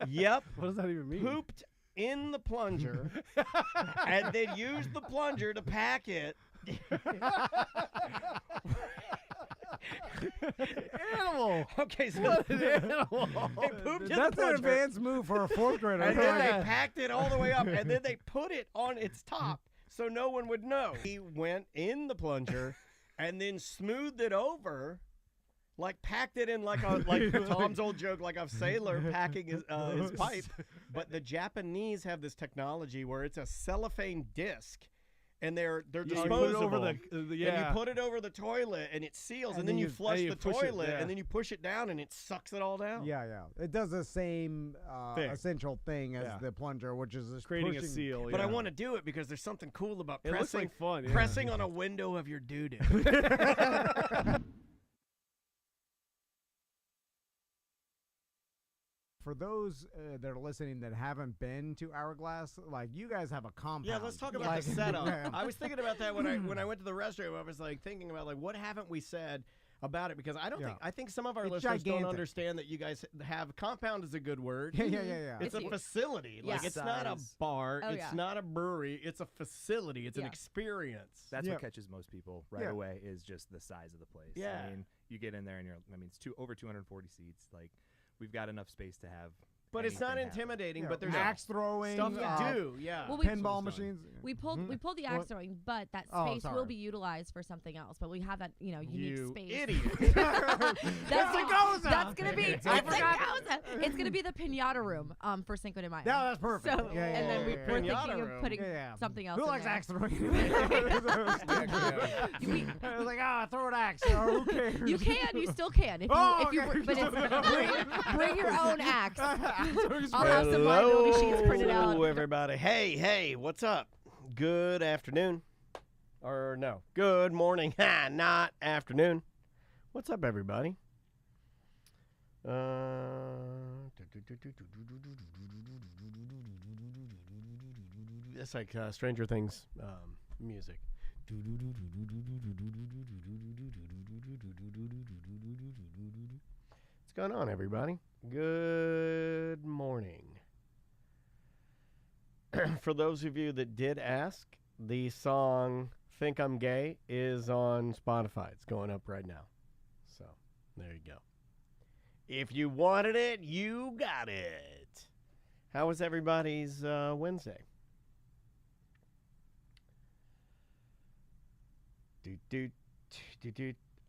Yep. What does that even mean? Pooped in the plunger and then used the plunger to pack it. Animal. Okay, so What an animal. they pooped in the That's an plunger. advanced move for a fourth grader. And then they packed it all the way up, and then they put it on its top so no one would know. He went in the plunger and then smoothed it over, like packed it in like Tom's old joke, like a sailor packing his pipe. But the Japanese have this technology where it's a cellophane disc. And they're disposable. And you put it over the toilet, and it seals, and then you flush the toilet, and then you push it down, and it sucks it all down. Yeah. It does the same essential thing as the plunger, which is just creating pushing. a seal. But I want to do it because there's something cool about It looks like fun. pressing on a window of your doo-doo. For those that are listening that haven't been to Hourglass, like you guys have a compound. Yeah, let's talk about the setup. I was thinking about that when I went to the restroom. I was like thinking about like what haven't we said about it, because I think some of our listeners don't understand that you guys have compound is a good word. Yeah. It's a facility. Like it's not a bar. It's not a brewery. It's a facility. It's an experience. That's what catches most people right away is just the size of the place. Yeah. I mean, you get in there and it's over 240 seats. Like, we've got enough space to have. But it's not intimidating. But there's axe throwing stuff to do. Yeah. Well, pinball machines. We pulled the axe throwing, but that space will be utilized for something else. But we have that unique space. Idiot. That's gonna be. It's gonna be the pinata room for Cinco de Mayo. Yeah, that's perfect. So, and then we're thinking of putting something else. Who in likes there. axe throwing? I was like, throw an axe. Oh, who cares? You can. You still can. If you but bring your own axe. I'll have some liability sheets printed out. Hello, everybody. Hey, what's up? Good afternoon. Or no, good morning. Not afternoon. What's up, everybody? It's like Stranger Things music. What's going on, everybody? Good morning. For those of you that did ask, the song Think I'm Gay is on Spotify. It's going up right now. So, there you go. If you wanted it, you got it. How was everybody's Wednesday?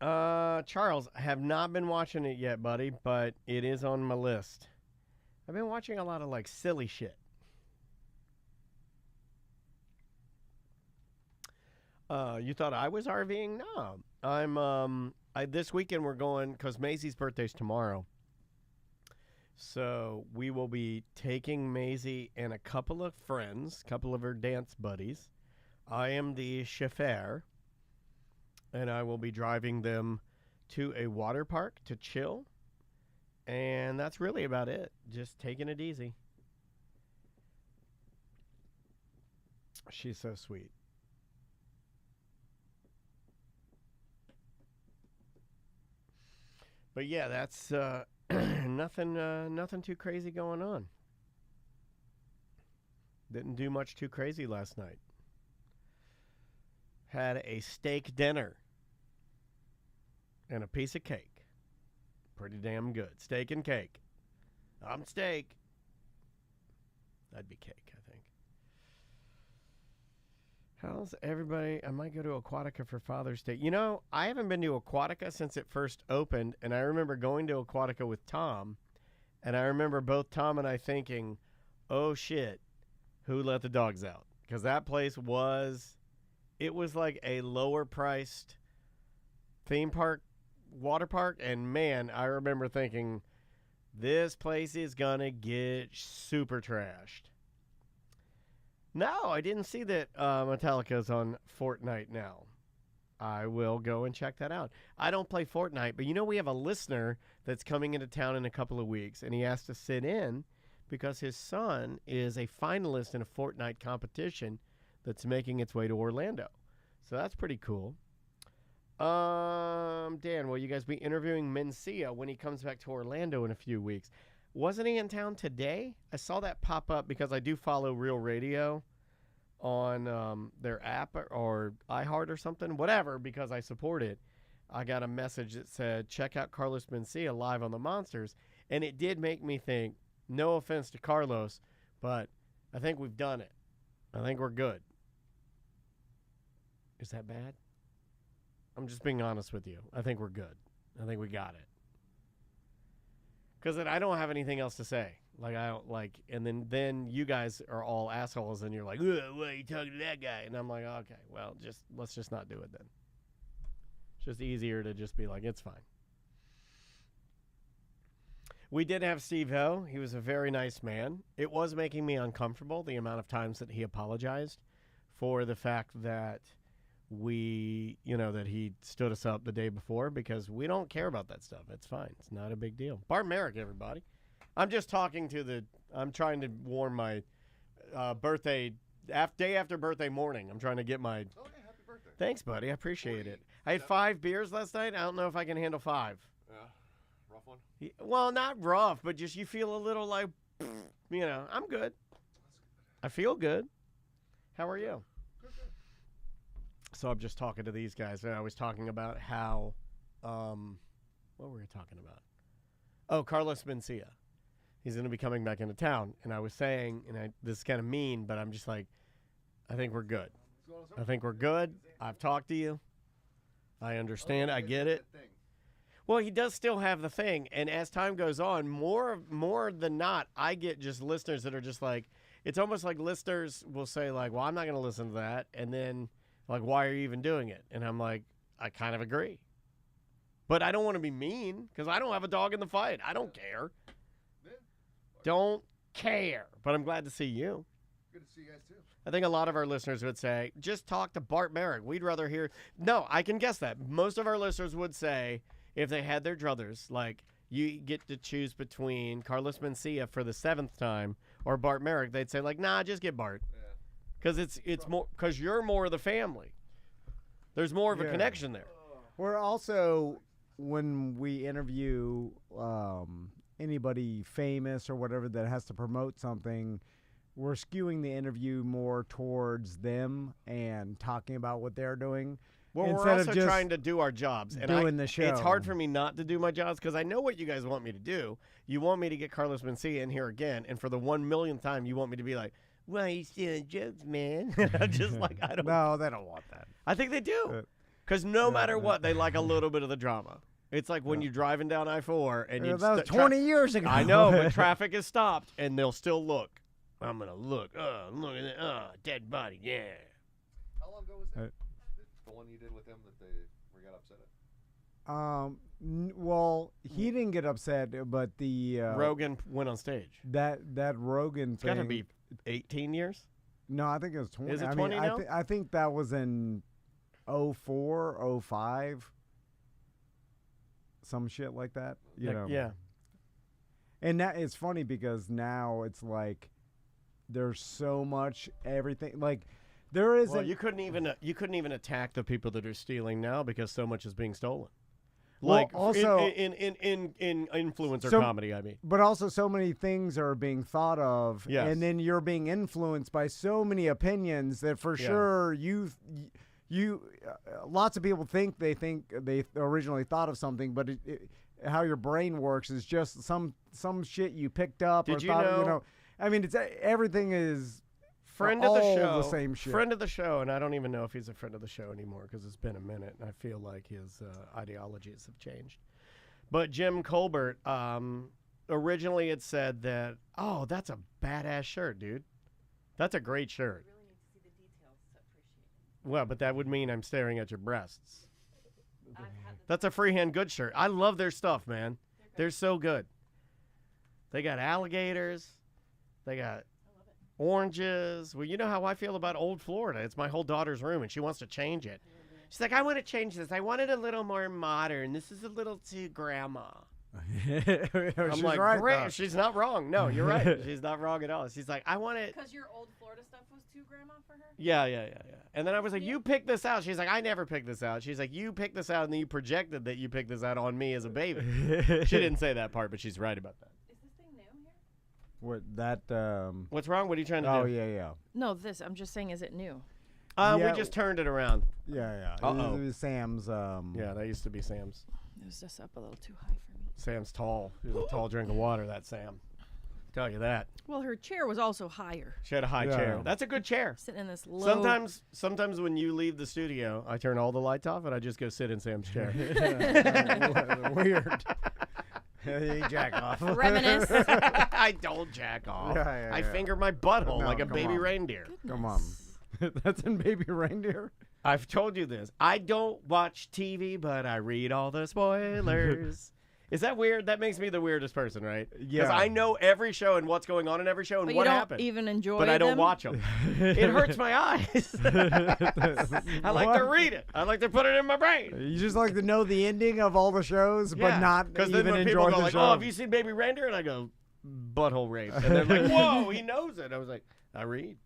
Charles, I have not been watching it yet, buddy, but it is on my list. I've been watching a lot of like silly shit. You thought I was RVing? No. I'm this weekend we're going because Maisie's birthday's tomorrow. So we will be taking Maisie and a couple of friends, a couple of her dance buddies. I am the chauffeur, and I will be driving them to a water park to chill. And that's really about it. Just taking it easy. She's so sweet. But yeah, that's nothing too crazy going on. Didn't do much too crazy last night. Had a steak dinner and a piece of cake. Pretty damn good. Steak and cake. I'm steak. That'd be cake, I think. How's everybody? I might go to Aquatica for Father's Day. You know, I haven't been to Aquatica since it first opened, and I remember going to Aquatica with Tom, and I remember both Tom and I thinking, oh shit, who let the dogs out? Because that place was like a lower priced theme park, water park, and man, I remember thinking, this place is gonna get super trashed. No, I didn't see that Metallica's on Fortnite now. I will go and check that out. I don't play Fortnite, but you know we have a listener that's coming into town in a couple of weeks, and he has to sit in because his son is a finalist in a Fortnite competition that's making its way to Orlando. So that's pretty cool. Dan, will you guys be interviewing Mencia when he comes back to Orlando in a few weeks? Wasn't he in town today? I saw that pop up because I do follow Real Radio on their app or iHeart or something, whatever, because I support it. I got a message that said, check out Carlos Mencia live on the Monsters. And it did make me think, no offense to Carlos, but I think we've done it. I think we're good. Is that bad? I'm just being honest with you. I think we're good. I think we got it. Because I don't have anything else to say. Like, I don't like, and then you guys are all assholes and you're like, why are you talking to that guy? And I'm like, okay, well, let's just not do it then. It's just easier to just be like, it's fine. We did have Steve Ho. He was a very nice man. It was making me uncomfortable, the amount of times that he apologized for the fact that that he stood us up the day before, because we don't care about that stuff. It's fine. It's not a big deal. Bartmeric, everybody. I'm just talking to I'm trying to warm my birthday, day after birthday morning. I'm trying to get my... Oh, yeah, happy birthday. Thanks, buddy. I appreciate it. I had 5 beers last night. I don't know if I can handle 5. Yeah, rough one. Well, not rough, but just you feel a little like, I'm good. I feel good. How are you? Good. So I'm just talking to these guys, and I was talking about how, what were we talking about? Oh, Carlos Mencia. He's going to be coming back into town. And I was saying, this is kind of mean, but I'm just like, I think we're good. I think we're good. I've talked to you. I understand. I get it. Well, he does still have the thing. And as time goes on, more than not, I get just listeners that are just like, it's almost like listeners will say like, well, I'm not going to listen to that. And then like, why are you even doing it? And I'm like, I kind of agree. But I don't want to be mean because I don't have a dog in the fight. I don't care. Don't care. But I'm glad to see you. Good to see you guys, too. I think a lot of our listeners would say, just talk to Bartmeric. We'd rather hear... No, I can guess that. Most of our listeners would say, if they had their druthers, like, you get to choose between Carlos Mencia for the 7th time or Bartmeric, they'd say, like, nah, just get Bart. Yeah. Because it's more... Because you're more of the family. There's more of a connection there. We're also, when we interview anybody famous or whatever that has to promote something, we're skewing the interview more towards them and talking about what they're doing. Well, instead we're of also just trying to do our jobs. And doing the show. It's hard for me not to do my jobs because I know what you guys want me to do. You want me to get Carlos Mencia in here again, and for the 1 millionth time, you want me to be like, well, he's stealing jokes, man. I'm just like, I don't... No, they don't want that. I think they do. Because no matter what, they like a little bit of the drama. It's like when you're driving down I-4 and you... that was 20 years ago. I know, but traffic is stopped, and they'll still look. I'm going to look. Look at that. Dead body, yeah. How long ago was that? The one you did with them that they got upset at? Well, he didn't get upset, but the... Rogan went on stage. That Rogan It's thing... got to be 18 years? No, I think it was 20. Is it 20 now? I think that was in 04, 05. Some shit like that. You know. Yeah. And that it's funny because now it's like there's so much everything. Like there is Well, you couldn't even attack the people that are stealing now because so much is being stolen. Well, Like also in influencer so- comedy, I mean. but also so many things are being thought of, Yes. and then you're being influenced by so many opinions that for Yeah. sure you lots of people think they originally thought of something, but how your brain works is just some shit you picked up. Did or you thought, know- I mean, it's everything is Friend of the all show, the same shit. friend of the show, and I don't even know if he's a friend of the show anymore because it's been a minute, and I feel like his ideologies have changed. But Jim Colbert, originally it said that, oh, that's a badass shirt, dude. That's a great shirt. Really need to see the details to appreciate Well, but that would mean I'm staring at your breasts. it. I've had the That's a freehand good shirt. I love their stuff, man. They're so good. They got alligators. They got oranges. Well, you know how I feel about old Florida. It's my whole daughter's room, and she wants to change it. She's like, I want to change this. I want it a little more modern. This is a little too grandma. I'm She's like, right, great. though. She's not wrong. No, you're right. She's not wrong at all. She's like, I want it. Because your old Florida stuff was too grandma for her? Yeah. And then I was like, you picked this out. She's like, I never picked this out. She's like, you picked this out, and then you projected that you picked this out on me as a baby. She didn't say that part, but she's right about that. Is this thing new? What that? What's wrong? What are you trying to Oh do? yeah. No, this. I'm just saying, is it new? Yeah. We just turned it around. Yeah. Uh-oh. It was Sam's. Yeah, that used to be Sam's. It was just up a little too high for me. Sam's tall. He's a tall drink of water, that Sam. Tell you that. Well, her chair was also higher. She had a high chair. That's a good chair. Sitting in this low. Sometimes when you leave the studio, I turn all the lights off and I just go sit in Sam's chair. Weird. You jack off. Reminisce. I don't jack off. Yeah. I finger my butthole No, like a come baby on. reindeer. Come on. That's in Baby Reindeer. I've told you this. I don't watch TV, but I read all the spoilers. Is that weird? That makes me the weirdest person, right? Because Yeah. I know every show and what's going on in every show and But what you don't happened. even enjoy But I don't them? watch them. It hurts my eyes. I like to read it. I like to put it in my brain. You just like to know the ending of all the shows, but not Because even then when enjoy people go the like, show. "Oh, have you seen Baby Reindeer?" and I go, "Butthole rape," and they're like, "Whoa, he knows it." I was like, "I read,"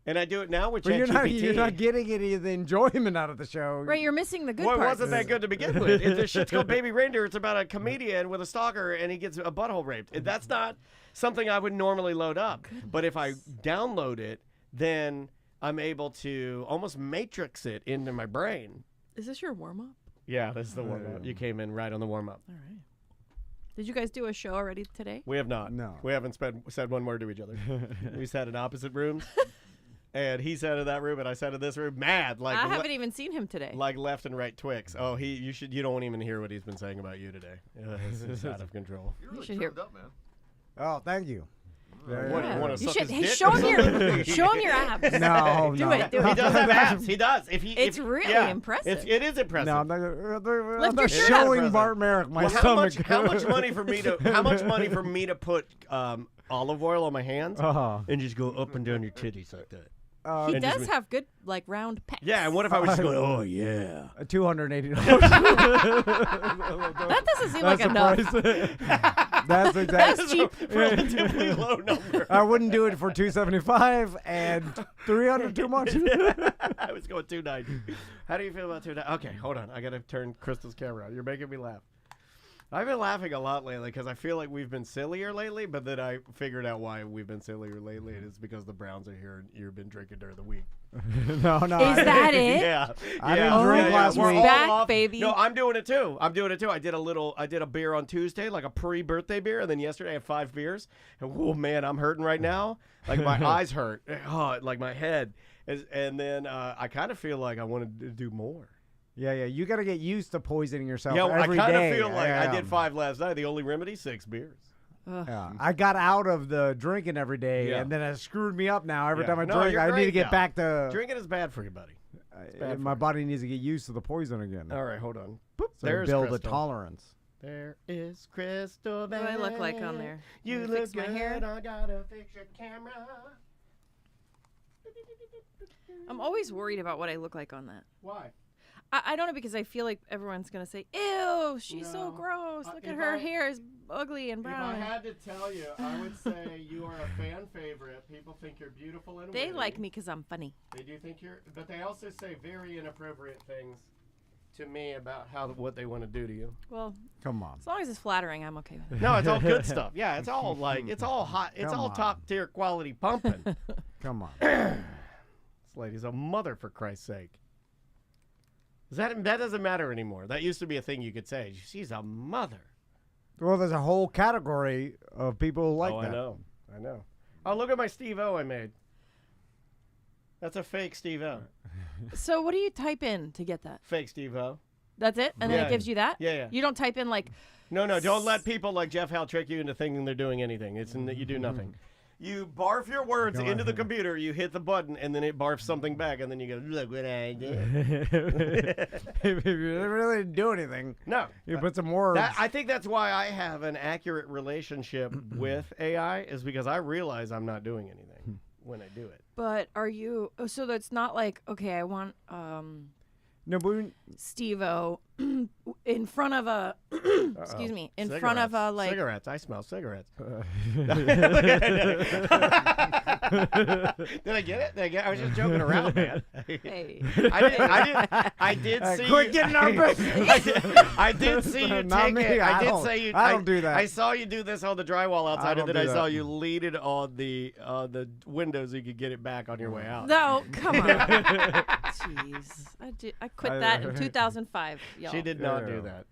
and I do it now with But ChatGPT. you're not getting any of the enjoyment out of the show. Right, you're missing the good Well, it parts. wasn't that good to begin with. This shit's called Baby Reindeer. It's about a comedian with a stalker, and he gets a butthole raped. That's not something I would normally load up. But if I download it, then I'm able to almost matrix it into my brain. Is this your warm-up? Yeah, this is the warm-up. You came in right on the warm-up. All right. Did you guys do a show already today? We have not. No. We haven't said one word to each other. We sat in opposite rooms. And he sat in that room, and I sat in this room, mad, like I haven't even seen him today. like left and right Twix. Oh, you don't even hear what he's been saying about you today. It's out of control. You're really should hear- turned up, man. Oh, thank you. What, you want to You suck should. his Hey, dick show or him something? your show him your abs. No, Do no. it. Do He it. does have abs. He does. It's really impressive. It is impressive. No, I'm not, I'm Lift not your shirt up. showing Bartmeric my Well, stomach. how much money for me to put olive oil on my hands and just go up and down your titties like that? He And does just- have good, like, round pecs. Yeah, and what if I was just going, oh yeah? $280. That doesn't seem like enough. That's exactly. That's cheap. Relatively low number. I wouldn't do it for $275 and $300 too much. I was going 290. How do you feel about 290? Okay, hold on. I got to turn Crystal's camera on. You're making me laugh. I've been laughing a lot lately because I feel like we've been sillier lately, but then I figured out why we've been sillier lately, and it's because the Browns are here and you've been drinking during the week. No. Is that it? Yeah. I yeah. didn't drink last We're week. all Back, off. baby. No, I'm doing it too. I did a beer on Tuesday, like a pre-birthday beer, and then yesterday I had 5 beers. And oh man, I'm hurting right now. Like my eyes hurt. Oh, like my head. And then I kind of feel like I wanted to do more. Yeah. You got to get used to poisoning yourself Yeah, I every kind of day. feel like I Yeah. did 5 last night. The only remedy, 6 beers. Yeah. I got out of the drinking every day, Yeah. and then it screwed me up now. Every Yeah. time I No, drink, you're I need great to get now. back to... Drinking is bad for you, buddy. bad my for body needs to get used to the poison again. All right, hold on. Boop, So there's build Crystal. a tolerance. There is Crystal. What do I look like on there? You Let me look fix my good. hair? I gotta fix your camera. I'm always worried about what I look like on that. Why? I don't know, because I feel like everyone's going to say, ew, she's so No. gross. Look at If her I- hair is ugly and If I brown. had to tell you, I would say you are a fan favorite. People think you're beautiful and They witty. like me because I'm funny. They do think you're, but they also say very inappropriate things to me about what they want to do to you. Well, Come on. as long as it's flattering, I'm okay with it. No, it's all good stuff. Yeah, it's all like it's all hot. It's Come all on. top tier quality pumping. Come on. This lady's a mother, for Christ's sake. That doesn't matter anymore. That used to be a thing you could say. She's a mother. Well, there's a whole category of people who like that. I know. Oh, look at my Steve-O I made. That's a fake Steve-O. So what do you type in to get that? Fake Steve-O. That's it? And then Yeah. it gives you that? Yeah. You don't type in like, No, don't let people like Jeff Howe trick you into thinking they're doing anything. It's in that you do nothing. You barf your words into the computer, you hit the button, and then it barfs something back, and then you go, look what I did. If you really didn't do anything, No. you put some words. I think that's why I have an accurate relationship with AI, is because I realize I'm not doing anything when I do it. but are you, so that's not like, okay, I want no, but Steve-O, in front of a excuse me, in front of a like cigarettes. I smell cigarettes. Did I get it? Did I get? I was just joking around, man. hey. I did see. Quit getting our I did see you Not take me. it. I did don't- say you. I don't do that. I saw you do this on the drywall outside, and don't then I do saw that. you lead it on the windows so you could get it back on your way out. No, come on. Jeez. I quit that in 2005, y'all. She did not do Yeah. that.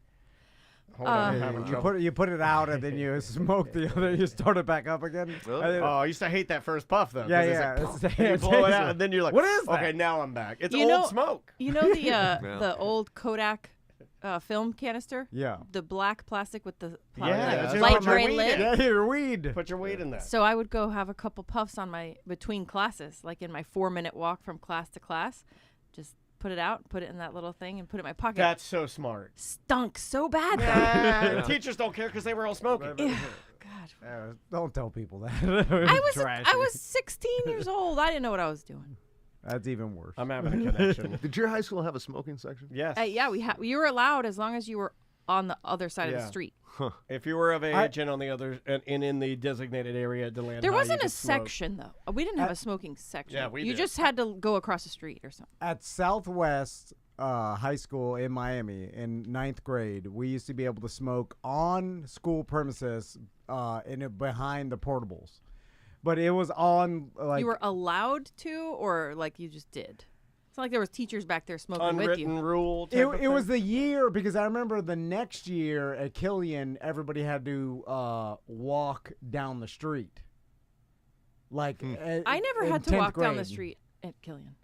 Hold on, I'm having trouble. You put it out and then you smoke the other. You start it back up again. Really? Oh, I used to hate that first puff though. 'cause Yeah, it's yeah. like, It's- and you blow it out, it's- and then you're like, What is that? Okay, now I'm back. It's You old know- smoke. You know the old Kodak film canister? Yeah. The black plastic with the Yeah, that's light what my gray weed lid. is. Yeah, your weed. Put your weight in that. So I would go have a couple puffs on my between classes, like in my 4-minute walk from class to class. Just put it out, put it in that little thing, and put it in my pocket. That's so smart. Stunk so bad though. Teachers don't care because they were all smoking. Ew, God. Don't tell people that. I was 16 years old. I didn't know what I was doing. That's even worse. I'm having a connection. Did your high school have a smoking section? Yes. Yeah, you were allowed as long as you were on the other side of Yeah. the street. If you were of age and on the other and in the designated area at Deland There High, wasn't you a could smoke. section though. We didn't have a smoking section. Yeah, we You did. just had to go across the street or something. At Southwest High School in Miami in 9th grade, we used to be able to smoke on school premises behind the portables. But it was on like You were allowed to, or like you just did. It's not like there was teachers back there smoking with Unwritten you. rule. type It, of it was thing. the year because I remember the next year at Killian, everybody had to walk down the street. Like I never in had to 10th walk down the grade. street at Killian.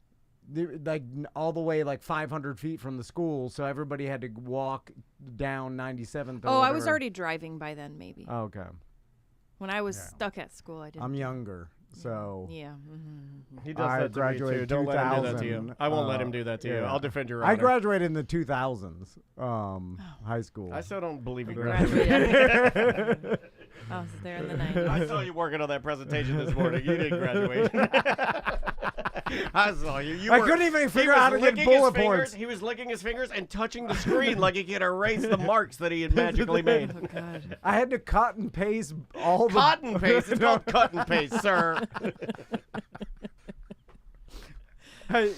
All the way like 500 feet from the school, so everybody had to walk down 97th. Oh, I was already driving by then, maybe. Oh, okay. When I was stuck at school, I didn't. I'm younger, so Yeah. Mm-hmm. He does I that to me too. graduated Don't let him do that to you. 2000, I won't let him do that to you. yeah. I'll defend your I honor. graduated in the 2000s, high school. I still don't believe you Graduated. graduated. I was there in the 90s. I saw you working on that presentation this morning. You didn't graduate. I saw you. I couldn't even figure out how to get licking his bullet fingers. points. He was licking his fingers and touching the screen like he could erase the marks that he had magically made. Oh, God. I had to cut and paste all the Cotton paste. It's called cut and paste, sir.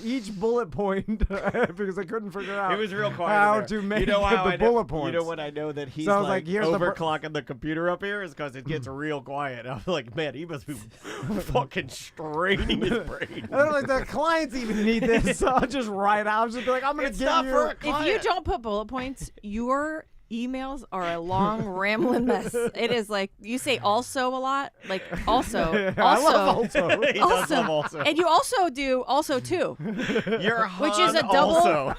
each bullet point because I couldn't figure out It was real quiet. how in there. to make you know how the I know, bullet points. You know what I know that he's Sounds like like here's the overclocking the computer up here is because it gets real quiet. I'm like, man, he must be fucking straining his brain. I don't like the clients even need this. So I'll just write out. I'll just be like, I'm gonna It's give not you. for a If you client. don't put bullet points, your emails are a long rambling mess. It is like you say also a lot, like also, I love also, also. He does love also. and you also do also too. You're Which is Han a double- Also.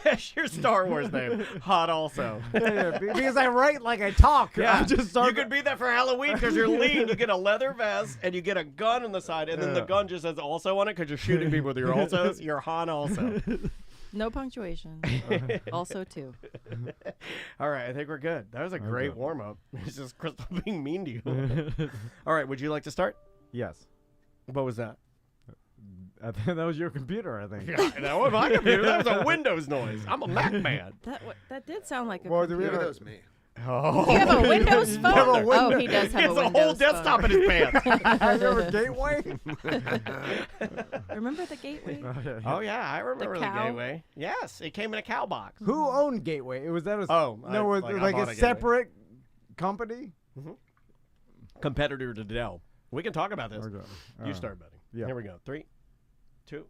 that's your Star Wars name. Han Also. Yeah, because I write like I talk. I just start. You could be that for Halloween because you're lean. You get a leather vest and you get a gun on the side, and then the gun just says also on it because you're shooting people with your alsos. You're Han Also. No punctuation. Also too. All right, I think we're good. That was a great warm up. It's just Crystal being mean to you. All right, would you like to start? Yes. What was that? I think that was your computer. I think. That was my computer. That was a Windows noise. I'm a Mac man. That did sound like a Well, do we computer. have Maybe that was me. Oh. You have a Windows phone? have a Oh, Windows- he does He have has a a Windows whole desktop phone. in his pants. I remember Gateway. Remember the gateway? Oh yeah, I remember the cow? gateway. Yes, it came in a cow box. Who owned Gateway? It was that was Oh, no, I- it was like, I like bought a a Gateway. separate company. Competitor to Dell. We can talk about this. Okay. You start, buddy. yeah. Here we go. 3, 2.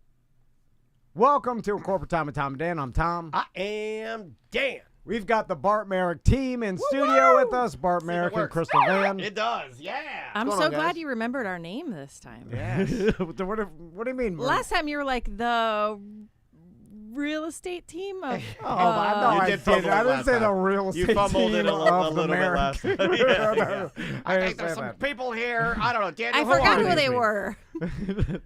Welcome to Corporate Time with Tom and Dan. I'm Tom. I am Dan. We've got the Bart Marek team in studio with us. Bart See if it Marek and works. Crystal Vann. It does. Yeah. I'm What's so going on, glad guys? you remembered our name this time. Yes. what do you mean? Last time you were like the real estate team of. Oh, I know You I did fumble I it didn't last say the time. real estate You fumbled team it a of the little bit Marek. last time. No, Yeah, no, yeah. I I didn't think there's say some that. people here. I don't know. Daniel, I who forgot are who these they people? were.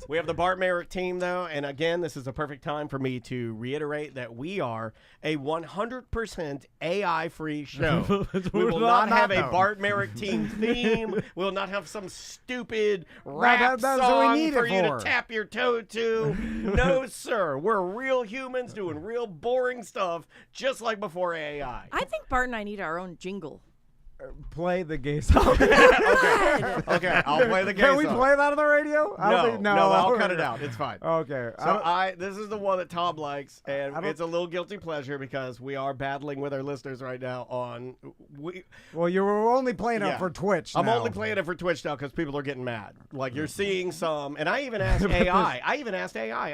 We have the Bart Marek team, though, and again, this is a perfect time for me to reiterate that we are a 100% AI-free show. We will not have a though. Bart Marek team theme. We will not have some stupid rap that's what we song need for it you for. to tap your toe to. No, sir. We're real humans humans doing real boring stuff, just like before AI. I think Bart and I need our own jingle. Play the gay song. Okay, I'll play the game. Can we play that on the radio? I don't think, No, I'll cut it out. It's fine. Okay. So this is the one that Tom likes, and it's a little guilty pleasure because we are battling with our listeners right now on. Well, you were only playing it for Twitch. I'm now. only playing it for Twitch now because people are getting mad. Like you're seeing some, and I even asked AI.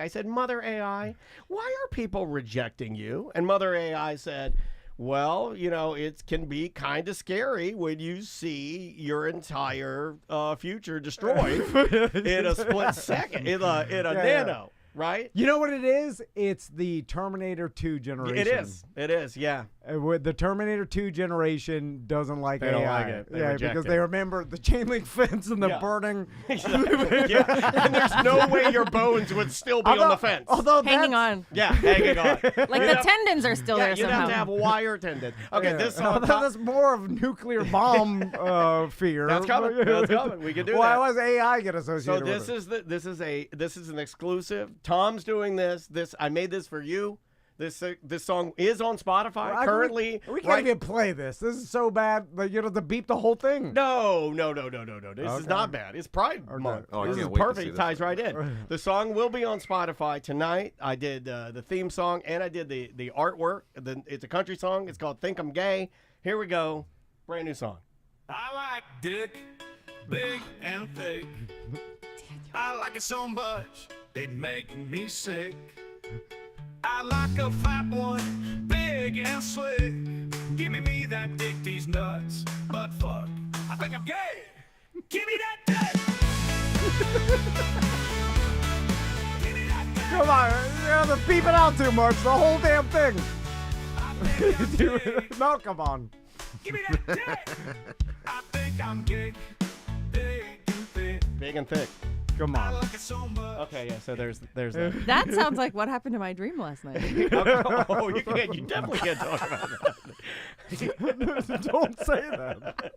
I said, "Mother AI, why are people rejecting you?" And Mother AI said, well, it can be kind of scary when you see your entire future destroyed in a split second, in a nano, right? You know what it is? It's the Terminator 2 generation. It is, yeah. The Terminator 2 generation doesn't like They AI. don't like it. They reject because it. they remember the chain link fence and the burning. Yeah, and there's no way your bones would still be on the fence. Although Hanging on. Yeah, hanging on. Like the tendons are still there You'd somehow. have to have wire tendon. Okay, this song. That's more of nuclear bomb fear. That's coming. That's coming. We can do that. Why was AI get associated So with it? this is an exclusive. Tom's doing this. I made this for you. This song is on Spotify currently. We can't even play this. This is so bad. Like, you have to beep the whole thing. No. This is not bad. It's Pride Month. Oh, I This is can't wait to see perfect. It this. ties right in. The song will be on Spotify tonight. I did the theme song and I did the artwork. It's a country song. It's called "Think I'm Gay." Here we go. Brand new song. I like dick, big and thick. I like it so much, it make me sick. I like a fat one, big and slick. Give me that dick, these nuts, but fuck, I think I'm gay. Give me that dick. Give me that dick. Come on. You have to beep it out too much. The whole damn thing. I think I'm gay. No, come on. Give me that dick. I think I'm gay, big and thick. Big and thick. Come I on. like it so much. Okay, yeah. So there's that. That sounds like what happened to my dream last night. Oh, you definitely can't talk about that. Don't say that.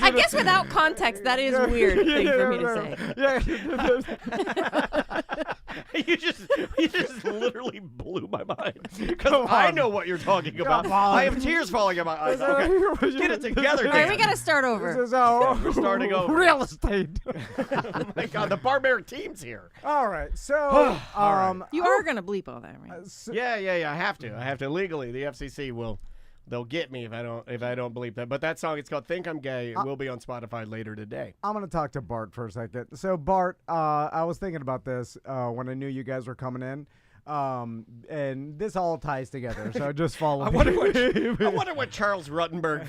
I guess without context, that is a weird thing for me to say. You just literally blew my mind because I know what you're talking about. I have tears falling out my eyes. Okay, get it together, All right, we Dan. got to start over. This is how We're starting over. real estate. Oh my God, the Bartmeric Team's here. All right. So, You are going to bleep all that, right? Yeah. I have to legally. The FCC they'll get me if I don't believe that. But that song, it's called "Think I'm Gay." It will be on Spotify later today. I'm going to talk to Bart for a second. So, Bart, I was thinking about this when I knew you guys were coming in. And this all ties together, so just follow I me. wonder what Charles Ruttenberg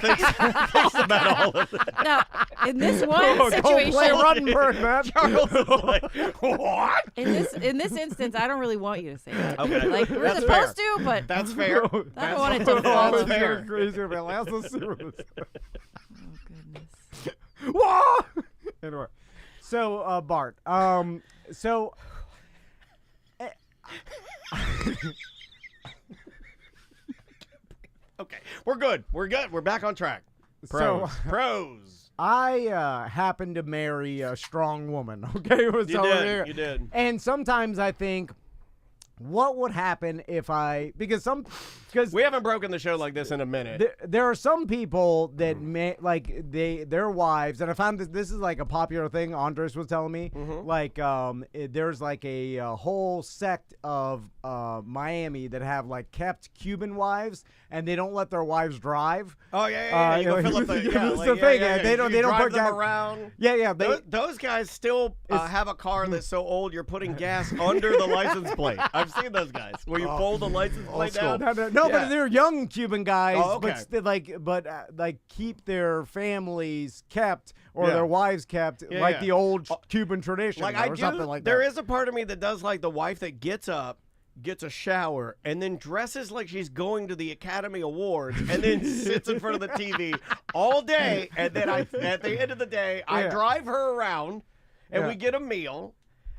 thinks about all of this. Now, in this one Don't situation, play Ruttenberg, man. Charles is like, what? in this instance, I don't really want you to say that. Okay. Like we're That's supposed fair. to, but That's fair. I don't want it to Oh, fall. this is fair. getting crazier, man. Let's see what this. Oh goodness. Whoa! Anyway, so Bart, so. Okay, we're good. We're back on track. Pros. I happen to marry a strong woman. Okay, You did. And sometimes I think, what would happen if because We haven't broken the show like this in a minute. there are some people that their wives, and I found this is like a popular thing. Andres was telling me, like there's like a whole sect of Miami that have like kept Cuban wives, and they don't let their wives drive. Oh yeah. You go fill up the. It's the thing. They don't drive put them gas around. Yeah. Those guys still have a car that's so old you're putting gas under the license plate. I've seen those guys where you fold the license plate down. No, Yeah. but they're young Cuban guys, Oh, okay. but keep their families kept or Yeah. their wives kept, Yeah, like yeah. the old Cuban tradition, Like or I do, something like there that. is a part of me that does like the wife that gets up, gets a shower, and then dresses like she's going to the Academy Awards, and then sits in front of the TV all day, and then at the end of the day, I Yeah. drive her around, and Yeah. we get a meal.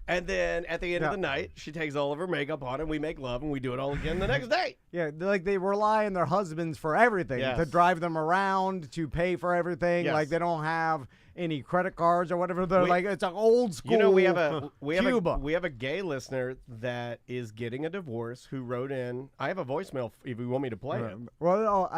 And then at the end of Yeah. the night, she takes all of her makeup on, and we make love, and we do it all again the next day. Yeah, like they rely on their husbands for everything, to Yes. drive them around, to pay for everything. Yes. Like they don't have any credit cards or whatever. They're We- like it's an old school. You know, we have Cuba. a gay listener that is getting a divorce who wrote in. I have a voicemail if you want me to play it. Well,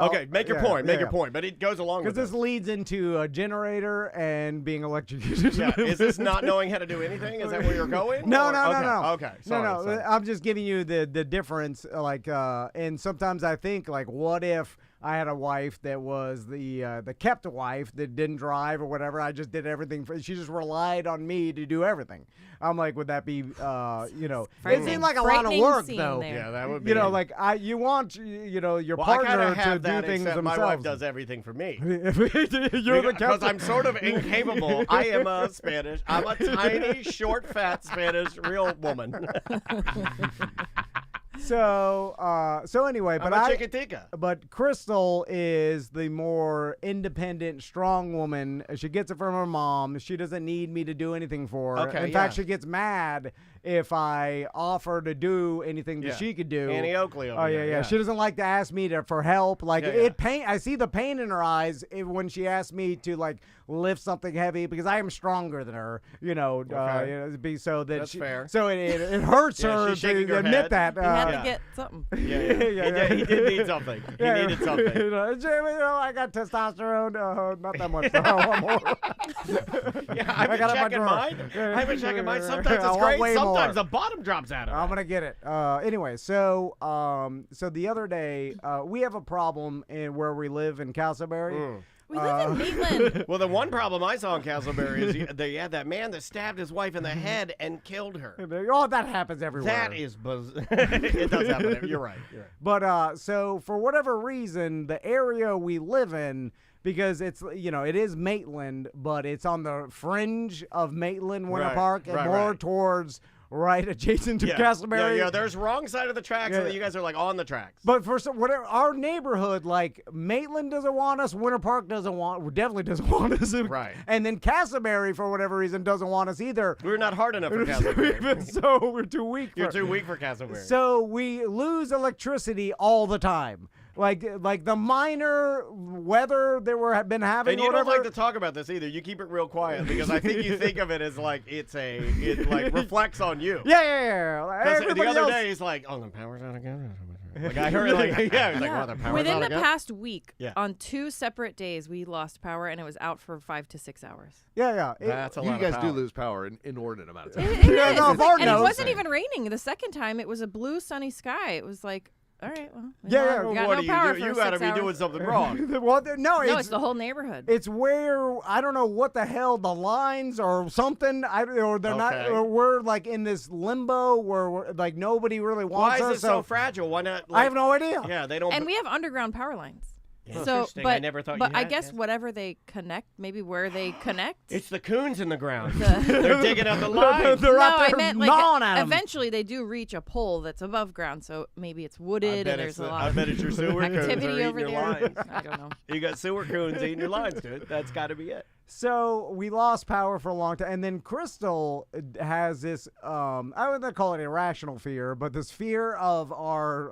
Okay, make your point. Make your point. But it goes along with Because this it. leads into a generator and being electrocuted. Yeah, is this not knowing how to do anything? Is that where you're going? No, Or- no, okay. no. Okay, sorry. no. sorry. I'm just giving you the difference. And sometimes I think, like, what if I had a wife that was the kept wife that didn't drive or whatever? I just did everything. She just relied on me to do everything. I'm like, would that be, it seemed like a lot of Frightening work, scene though. there. Yeah, that would be. You know, like you want, your well, I partner kinda to have do that, things except themselves. my wife does everything for me. You're the Because kept. I'm sort of incapable. I am a Spanish. I'm a tiny, short, fat Spanish real woman. So anyway, I'm a chiquitica. But Crystal is the more independent, strong woman. She gets it from her mom. She doesn't need me to do anything for her. Okay, In fact, yeah. she gets mad if I offer to do anything that Yeah. she could do. Annie Oakley over Oh yeah, here, yeah. She doesn't like to ask me for help. Like Yeah, it pain. I see the pain in her eyes when she asks me to like lift something heavy because I am stronger than her. Okay. So that That's she, fair. So it hurts Yeah, her she's shaking to her admit head. that. You had Yeah. to get something. Yeah. He did need something. He needed something. I got testosterone. Not that much. I want more. Yeah, I've been got it in my checking drawer. mine. I've been checking mine. Sometimes I it's want great. way Sometimes more. the bottom drops out of it. I'm gonna get it. Anyway, so the other day we have a problem where we live in Castleberry. We live in Maitland. Well, the one problem I saw in Castleberry is they had that man that stabbed his wife in the head and killed her. Oh, that happens everywhere. That is it does happen. You're right. You're right. But so for whatever reason, the area we live in, because it's it is Maitland, but it's on the fringe of Maitland Winter Right, Park and right, more right. towards adjacent to Yeah. Castleberry. Yeah, there's wrong side of the tracks, Yeah. and then you guys are like on the tracks. But for whatever our neighborhood, like Maitland doesn't want us, Winter Park definitely doesn't want us, Right. And then Castleberry for whatever reason doesn't want us either. We're not hard enough for Castleberry. So we're too weak. You're too weak for Castleberry. So we lose electricity all the time. Like the minor weather that we've been having. And you or don't whatever. like to talk about this either. You keep it real quiet because I think you think of it as like it like reflects on you. Yeah. Like, 'Cause the everybody other else- day he's like, "Oh, the power's out again." Like I heard, like yeah, he's like, "Wow, the power's Within out the again." past week, Yeah. on 2 separate days, we lost power, and it was out for 5 to 6 hours. Yeah. That's a You lot guys of do power. lose power an inordinate amount of time. It Yeah, is. no, It's Bart and it knows. wasn't even raining. The second time, it was a blue, sunny sky. It was like, all right, well, we Yeah, got What no do power do? for You gotta 6 be hours. doing something wrong. Well, no, No, it's the whole neighborhood. It's where I don't know what the hell the lines or something. Or they're not. Okay. Or we're like in this limbo where like nobody really Why wants is us. it so fragile? Why not? I have no idea. Yeah, they don't. And we have underground power lines. So, Interesting. but I never thought but you I had, guess yes. whatever they connect, maybe where they connect. It's the coons in the ground. The- They're digging out the lines. They're no, out I there meant gnawing like at 'em. eventually they do reach a pole that's above ground, so maybe it's wooded and there's a lot I of bet it's your sewer coons activity are over eating your there. lines. I don't know. You got sewer coons eating your lines, dude. That's got to be it. So we lost power for a long time, and then Crystal has this I wouldn't call it irrational fear, but this fear of our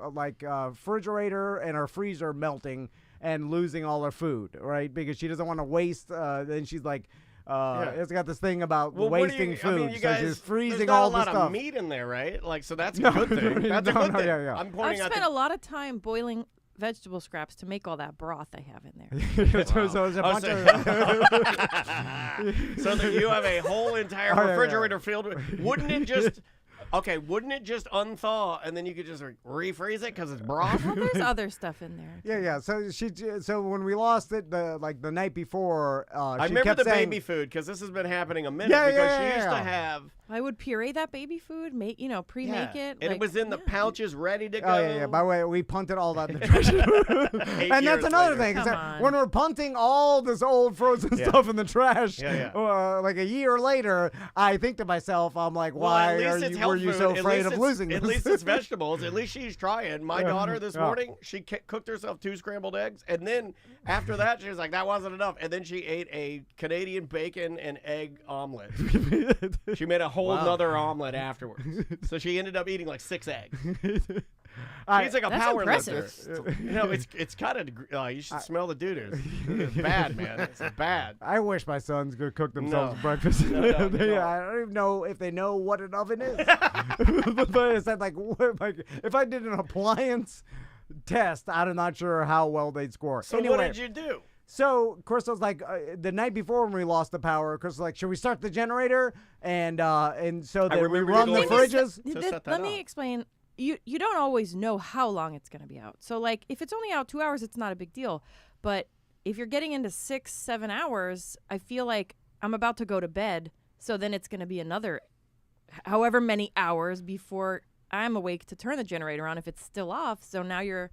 refrigerator and our freezer melting and losing all our food, right? Because she doesn't want to waste. Then she's like, it's got this thing about Well, what do wasting you, food, I mean, you so guys, she's freezing there's not all a the lot stuff. of meat in there, right? Like, so that's a No, good thing. That's a no, good no, thing. yeah. I'm I've pointing out. spent the- a lot of time boiling vegetable scraps to make all that broth I have in there. So there's a Oh, bunch so of. that you have a whole entire Oh, yeah, yeah. refrigerator filled with. Wouldn't it just unthaw and then you could just refreeze it because it's broth? Well, there's other stuff in there. Yeah. So when we lost it, the night before, I she remember kept the saying, baby food because this has been happening a minute Yeah, because yeah, she used to yeah. have. I would puree that baby food, pre-make it. And it was in the pouches ready to go. Oh yeah. By the way, we punted all that in the trash. 8 And that's years another later. thing. is Come that on. when we're punting all this old frozen Yeah. stuff in the trash, Yeah. like a year later, I think to myself, I'm like, Well, why at least are it's you? health Were you food. so At afraid least of it's- losing At this? least it's vegetables. At least she's trying. My daughter this Yeah. morning, she cooked herself 2 scrambled eggs, and then after that, she was like, "That wasn't enough." And then she ate a Canadian bacon and egg omelet. She made a whole nother omelet afterwards. So she ended up eating like 6 eggs. He's like a That's power impressive. lifter. It's kind of you should smell the doo-doos. It's bad, man. It's bad. I wish my sons could cook themselves No. breakfast. No. I don't even know if they know what an oven is. But it's like, if I did an appliance test, I'm not sure how well they'd score. So anyway, what did you do? So Crystal's like, the night before when we lost the power, Crystal's like, should we start the generator? And so that we remember you run the going- fridges. To set that Let me up. explain. You don't always know how long it's going to be out. So like if it's only out 2 hours, it's not a big deal. But if you're getting into 6-7 hours, I feel like I'm about to go to bed. So then it's going to be another however many hours before I'm awake to turn the generator on if it's still off. So now you're,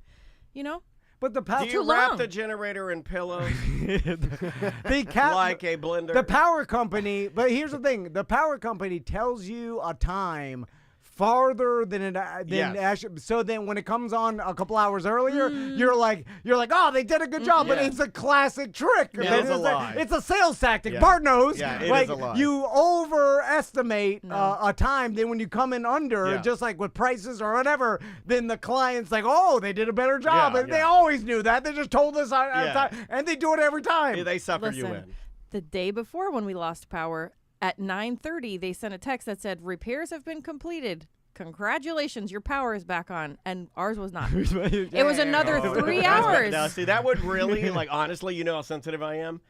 But the power, Do you too wrap long. the generator in pillows the cap, like a blender? the power company. But here's the thing: the power company tells you a time farther than Yes. actually. So then when it comes on a couple hours earlier, you're like, oh, they did a good job. But Yeah. it's a classic trick. It That is a is lie. It's a sales tactic. Yeah. Bart knows. Yeah, it is like a lie. you overestimate No. a time. Then when you come in under, Yeah. just like with prices or whatever, then the client's like, oh, they did a better job. Yeah, And they yeah. always knew that. They just told us, Yeah. and they do it every time. They sucker you Listen, in. the day before when we lost power at 9:30, they sent a text that said repairs have been completed. Congratulations, your power is back on, and ours was not. It was another Oh, 3 that's bad. hours. Now, see, that would really, honestly, you know how sensitive I am?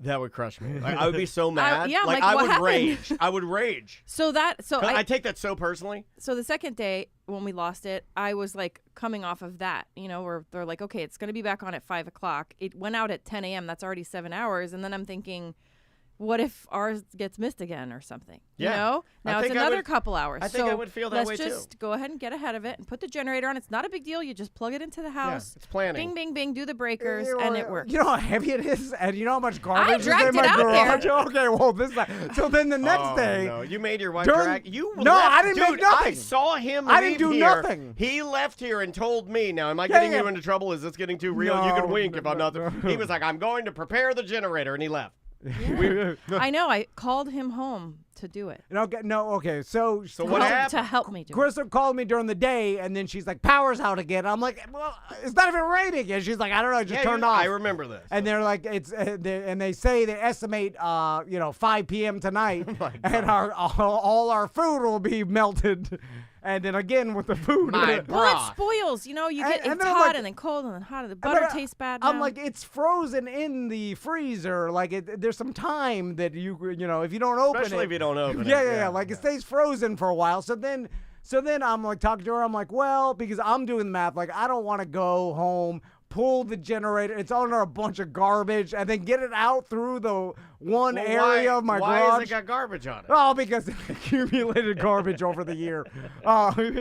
That would crush me. Like, I would be so mad. yeah, like, like, I what would happened? rage. I would rage. So 'Cause I take that so personally. So the second day when we lost it, I was like coming off of that, where they're like, okay, it's going to be back on at 5 o'clock. It went out at 10 a.m. That's already 7 hours. And then I'm thinking, what if ours gets missed again or something? Yeah. I Now it's think I another would- couple hours. I think I So would feel that let's way, too. just go ahead and get ahead of it and put the generator on. It's not a big deal. You just plug it into the house. it's planning. Bing, bing, bing, do the breakers, and it works. You know how heavy it is, and you know how much garbage is dragged in it my out garage. there. Okay, well this. So then the next Oh, day, no. You made your wife during- drag. You No, left. I didn't Dude, make nothing. I saw him I didn't leave do here. nothing. He left here and told me, now, am I Yeah, getting yeah. you into trouble? Is this getting too real? You No, can wink no, if I'm not. no. He was like, I'm going to prepare the generator, and he left. I know. I called him home to do it. okay. So what happened? To help me do it. Crystal called me during the day, and then she's like, "Power's out again." I'm like, "Well, it's not even raining." And she's like, "I don't know, it just turned off." I remember this. And they're like, and they say they estimate, 5 p.m. tonight, and all our food will be melted. And then again with the food, My Well, it Bruh. spoils. You get and it's then I'm hot like- and then cold and then hot. And the And butter then tastes bad. I'm now. like, it's frozen in the freezer. Like there's some time that if you don't open Especially it, if you don't open it. yeah. Like it stays frozen for a while. So then I'm like talking to her. I'm like, well, because I'm doing the math. Like I don't want to go home, pull the generator. It's under a bunch of garbage, and then get it out through the one Well, area why, of my why garage. has it got garbage on it? Oh, because it accumulated garbage over the year.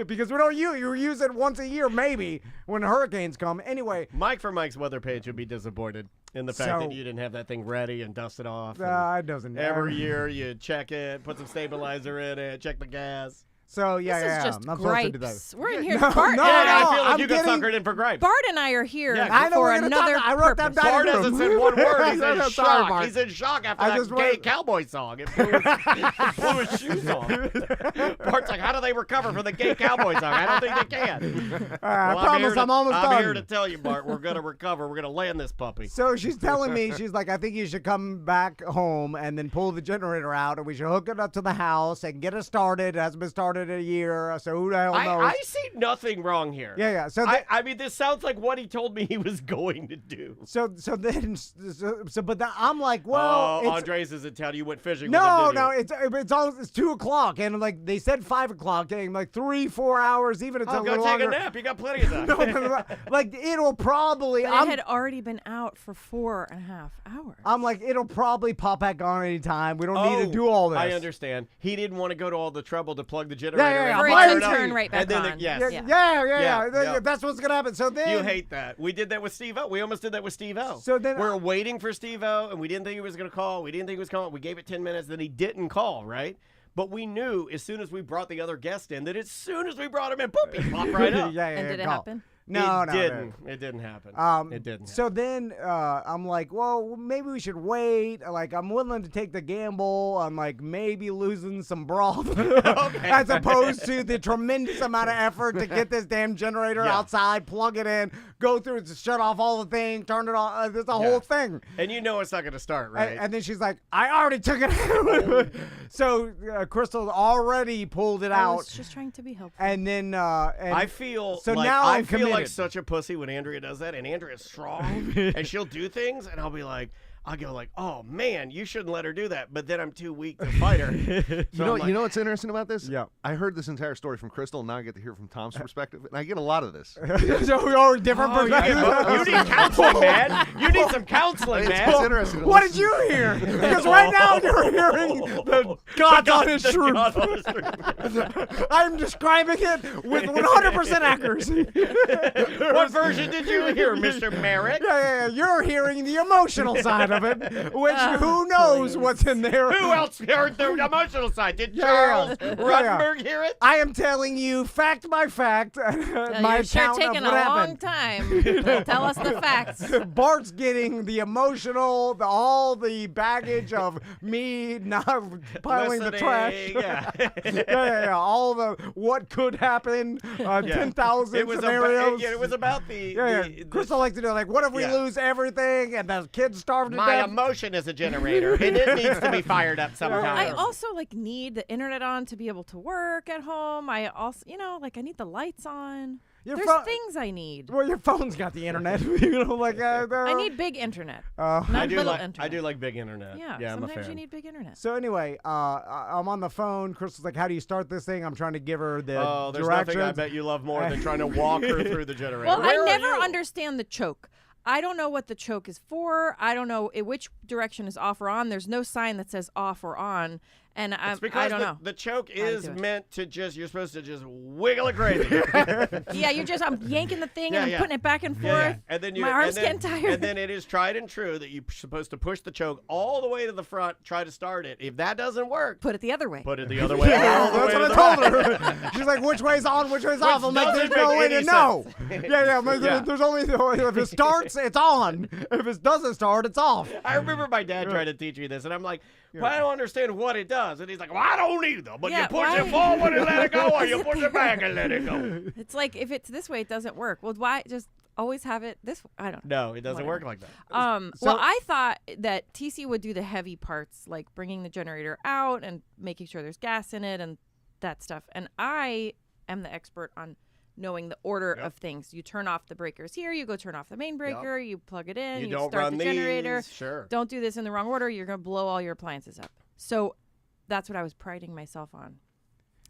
Because we don't you use it once a year, maybe when hurricanes come. Anyway, Mike from Mike's weather page would be disappointed in the fact So- that you didn't have that thing ready and dusted off. and it doesn't. every year you check it, put some stabilizer in it, check the gas. So this yeah, is just I'm supposed to do that. gripes. We're in here. No, Bart, no, and Yeah, I I, feel like I'm you got getting- suckered in for gripes. Bart and I are here Yeah, I know for we're gonna another talk. I wrote that purpose. down. Bart hasn't said one word. He's in Sorry, shock. Bart. He's in shock after I that just gay wanted- cowboy song. It blew his shoes off. Bart's like, how do they recover from the gay cowboy song? I don't think they can. I Well, promise I'm almost done. I'm here to tell you, Bart, we're going to recover. We're going to land this puppy. So she's telling me, she's like, I think you should come back home and then pull the generator out, and we should hook it up to the house and get it started. It hasn't been started in a year, so who the hell knows? I see nothing wrong here. Yeah. So I mean, this sounds like what he told me he was going to do. but then I'm like, well, it's, Andres is in town. You went fishing no, with him, didn't you? it's 2:00, and like they said 5 o'clock, and like 3-4 hours, even it's a Oh, go little take longer. a nap. You got plenty of time. No, like it'll probably. But it had already been out for 4.5 hours. I'm like, it'll probably pop back on anytime. We don't need to do all this. I understand. He didn't want to go to all the trouble to plug the generator yeah. in. For it Why to is he- turn right back and then on. yes. Yeah. Yeah. That's what's gonna happen. So then You hate that. We did that with Steve-O. We almost did that with Steve-O. So then we're waiting for Steve-O, and we didn't think he was going to call. We didn't think he was calling. We gave it 10 minutes, then he didn't call, right? But we knew as soon as we brought the other guest in that as soon as we brought him in, boop, he popped right up. yeah, And did it call. happen? No, it no, didn't. It didn't happen. It didn't. So then I'm like, well, maybe we should wait. Like, I'm willing to take the gamble on like maybe losing some broth as opposed to the tremendous amount of effort to get this damn generator outside, plug it in, go through it, shut off all the thing, turn it on. There's a whole thing. And you know it's not going to start, right? And then she's like, I already took it out. So Crystal already pulled it I out. was just trying to be helpful. And then I feel so like now I I'm feel committed. like such a pussy when Andrea does that, and Andrea's strong, and she'll do things, and I'll be like, I'll go like, oh man, you shouldn't let her do that, but then I'm too weak to fight her. So You know what's interesting about this? Yeah. I heard this entire story from Crystal, and now I get to hear from Tom's perspective, and I get a lot of this. So we are different perspectives. You need counseling, man. You need some counseling, It's man. interesting. to What listen- did you hear? Because right now you're hearing the God's honest truth. God honest truth. I'm describing it with 100% accuracy. What version did you hear, Mr. Marek? Yeah. You're hearing the emotional side of it, which who knows what's in there. Who else heard the emotional side? Did Yeah. Charles Yeah. Ruttenberg hear it? I am telling you fact by fact my You're sure account of taking what a happened. long time. Tell us the facts. Bart's getting the emotional, all the baggage of me not piling the trash. Yeah. Yeah. All the what could happen, 10,000 It was scenarios. It was about the. Yeah. the- Crystal likes to do like, what if we Yeah. lose everything and the kids starve to My death? emotion is a generator, and it needs to be fired up sometimes. I also need the internet on to be able to work at home. I also, I need the lights on. Your There's phone- things I need. Well, your phone's got the internet. I need big internet, not I do little like internet. I do like big internet. Yeah, I'm a sometimes fan. you need big internet. So anyway, I'm on the phone. Crystal's like, how do you start this thing? I'm trying to give her the Oh, there's directions. nothing I bet you love more than trying to walk her through the generator. Well, Where I are never you? understand the choke. I don't know what the choke is for. I don't know which direction is off or on. There's no sign that says off or on, and It's because I don't know. the choke to is do it. meant to you're supposed to just wiggle it crazy. Yeah, I'm yanking the thing and Yeah. I'm putting it back and forth. Yeah. And then My arm's and then, getting tired. And then it is tried and true that you're supposed to push the choke all the way to the front, try to start it. If that doesn't work, Put it the other way. put it the other way. Yeah, all the that's way what to I the told right. her. She's like, which way's on, which way's off? I'm like, doesn't there's no make way to any know. sense. Yeah, but Yeah. there's only, if it starts, it's on. If it doesn't start, it's off. I remember my dad trying to teach me this, and I'm like, well, I don't understand what it does. And he's like, well, I don't either. But Yeah, you push why- it forward and let it go, or Why you is push it it back and let it go. It's like if it's this way, it doesn't work. Well, why just always have it this way? I don't know. No, it doesn't Whatever. work like that. Well, I thought that TC would do the heavy parts, like bringing the generator out and making sure there's gas in it and that stuff. And I am the expert on knowing the order of things. You turn off the breakers here, you go turn off the main breaker, you plug it in, You you don't start run the generator. these. Sure. Don't do this in the wrong order. You're going to blow all your appliances up. So that's what I was priding myself on,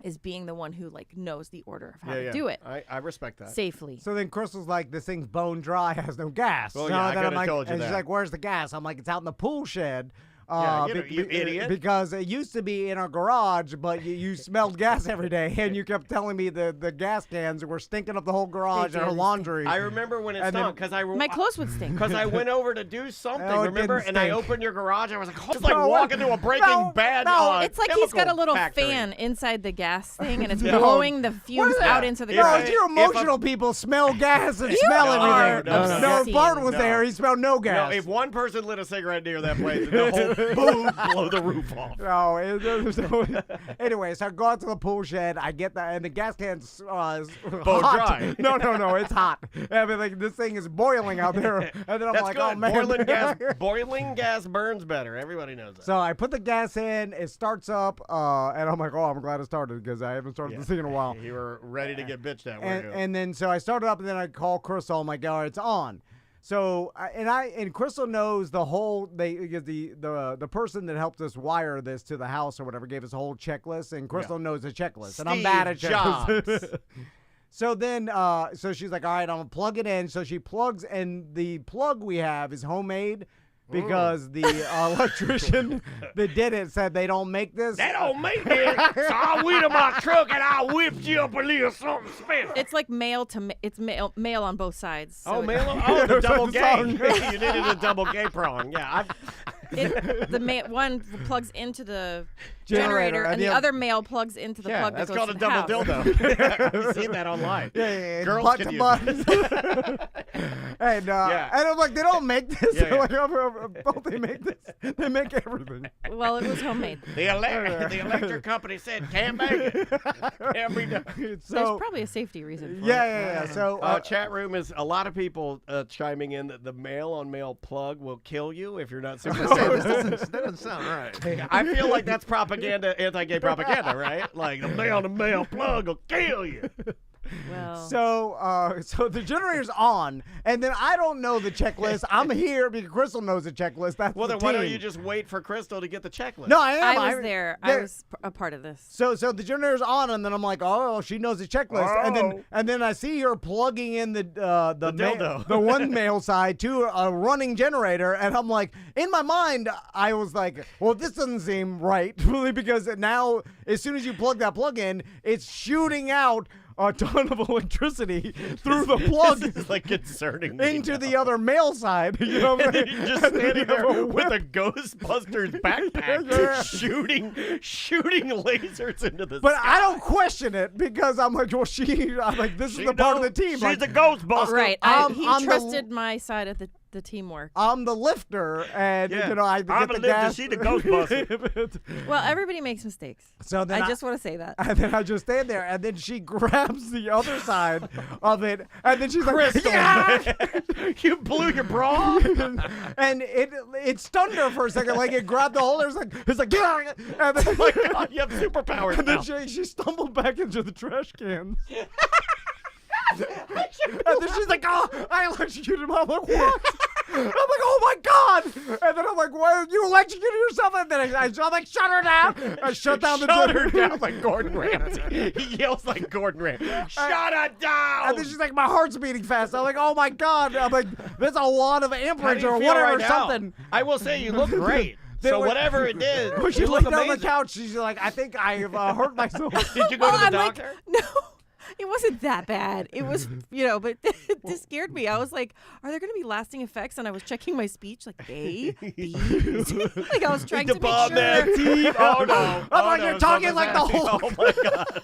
is being the one who knows the order of how to do it I respect that. safely. So then Crystal's like, this thing's bone dry, has no gas. Well, So yeah, I then I'm coulda like, told you and she's that. like, where's the gas? I'm like, it's out in the pool shed. Yeah, you idiot. Because it used to be in our garage, but you smelled gas every day, and you kept telling me the gas cans were stinking up the whole garage They and our did. laundry. I remember when it And then- stunk because My clothes would stink. Because I went over to do something, Oh, it remember? didn't And I stink. opened your garage. I was like, oh, it's like No, walking to a Breaking Bad. no, It's like he's got a chemical little factory. fan inside the gas thing, and it's No. blowing the fumes What? out into the If No, I- garage. it's you if emotional people smell gas and smell No, everything. no, if Bart was no. there, he smelled no No, gas. if one person lit a cigarette near that place, the whole boom, blow the roof off. No, there's no. Anyway, so I go out to the pool shed. I get that, and the gas can's hot. dry. No, it's hot. I mean, like this thing is boiling out there, and then I'm That's like, good. oh man, Boiling gas burns better. Everybody knows that. So I put the gas in. It starts up, and I'm like, oh, I'm glad it started because I haven't started this thing in a while. You were ready to get bitched at, weren't you? And then so I started up, and then I call Crystal. I'm like, all right, it's on. So and Crystal knows the whole the person that helped us wire this to the house or whatever gave us a whole checklist, and Crystal knows the checklist, and I'm bad at Steve checklists. Jobs. So then so she's like, all right, I'm gonna plug it in. So she plugs, and the plug we have is homemade. Because the electrician that did it said they don't make this. That don't make it. So I went to my truck and I whipped you up a little something special. It's like male male on both sides. So Oh, it- mail. Oh, the double the gay. song. You needed a double gay prong. Yeah. one plugs into the Generator, generator, and the other male plugs into the plug that's that goes called to a the house. double dildo. I've seen that online. Yeah. Girls butt can to use butt. it. and I'm like, they don't make this. Yeah, yeah. Like, don't they make this? They make everything. Well, it was homemade. The electric company said can't make it. Can't be done. There's So probably a safety reason for it. yeah. So Chat room is a lot of people chiming in that the male on male plug will kill you if you're not super. That doesn't sound right. I feel like that's propaganda, anti-gay propaganda, right? Like the male to male plug will kill you. Well, So the generator's on, and then I don't know the checklist. I'm here because Crystal knows the checklist. That's Well, the then why don't team. you just wait for Crystal to get the checklist? No, I am. I was there. I was a part of this. So the generator's on, and then I'm like, oh, she knows the checklist, and then I see her plugging in the dildo. the one male side to a running generator, and I'm like, in my mind, I was like, well, this doesn't seem right, really, because now as soon as you plug that plug in, it's shooting out a ton of electricity through the plug This is like concerning me into now. the other male side. You know what I mean? You're just And then standing you have there a with whip. a Ghostbusters backpack, Yeah. shooting lasers into the But sky. I don't question it because I'm like, well, I'm like, this is She the part of the knows team. She's Like, a Ghostbuster. Right. I'm He the- trusted my side of the teamwork. I'm the lifter, and Yeah. you know I I'm get the the lifter, gas. she the Ghostbuster. Well, everybody makes mistakes. So then I just want to say that. and then I just stand there, and then she grabs the other side of it, and then she's Crystal, like, yeah! you blew your bra. And it stunned her for a second, like it grabbed the holder. It's like, yeah! And then, Oh my God, you have superpowers and now. then she stumbled back into the trash cans. And then she's like, oh, I electrocuted him. I'm like, what? I'm like, oh my God. And then I'm like, why you electrocuted yourself? And then I'm like, shut her down. I shut down the Shut her generator. down like Gordon Ramsay. He yells like Gordon Ramsay. Shut her down. And then she's like, my heart's beating fast. I'm like, oh my God. I'm like, there's a lot of How do amperage you or feel whatever, right now? something. I will say you look great. So When- whatever it did, When she you laid look down on the amazing. couch, she's like, I think I've hurt myself. Did you go to the I'm doctor? like, no, it wasn't that bad. It was, but it just scared me. I was like, are there going to be lasting effects? And I was checking my speech, like A, B, C. Like I was trying to make Bob that sure. team. Oh no! I'm like, you're talking like the Hulk. Oh my God!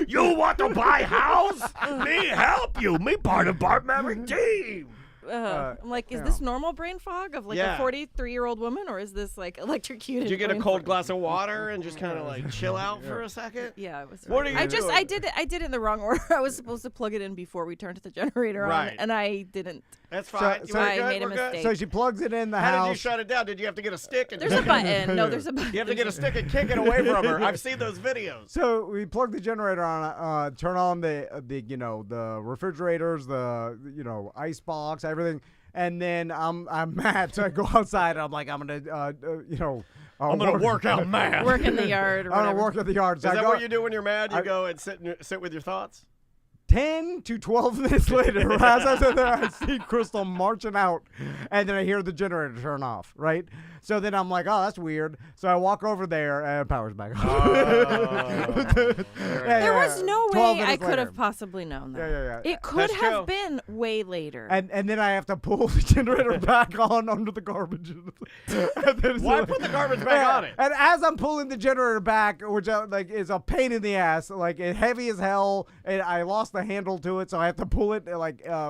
You want to buy house? Me help you. Me part of Bart Marek Team. I'm like, is this normal brain fog of like Yeah. a 43-year-old woman, or is this like electrocuted? Did you get a brain cold fog? glass of water and just kind of like chill out for a second? Yeah, it was. What are you I doing? did it in the wrong order. I was supposed to plug it in before we turned the generator Right. on, and I didn't. That's fine. so We're I good, made a we're good. mistake. So she plugs it in the How house. did you shut it down? Did you have to get a stick? And There's a button. No, there's a button. You have to get a stick and kick it away from her. I've seen those videos. So we plug the generator on, turn on the the refrigerators, the ice box, everything, and then I'm mad, so I go outside. And I'm like, I'm gonna I'm gonna work out mad. Work in the yard. Or I'm gonna whatever. work at the yard. So Is I that go, what you do when you're mad? You I- go and sit with your thoughts. 10 to 12 minutes later, as I sit there, I see Crystal marching out, and then I hear the generator turn off, right? So then I'm like, oh, that's weird. So I walk over there, and power's back on. There was no 12 way I minutes could later. have possibly known that. Yeah. It could That's have true. been way later. And then I have to pull the generator back on under the garbage. And then Why so- put the garbage back on it? And as I'm pulling the generator back, which is a pain in the ass, like it's heavy as hell, and I lost the handle to it, so I have to pull it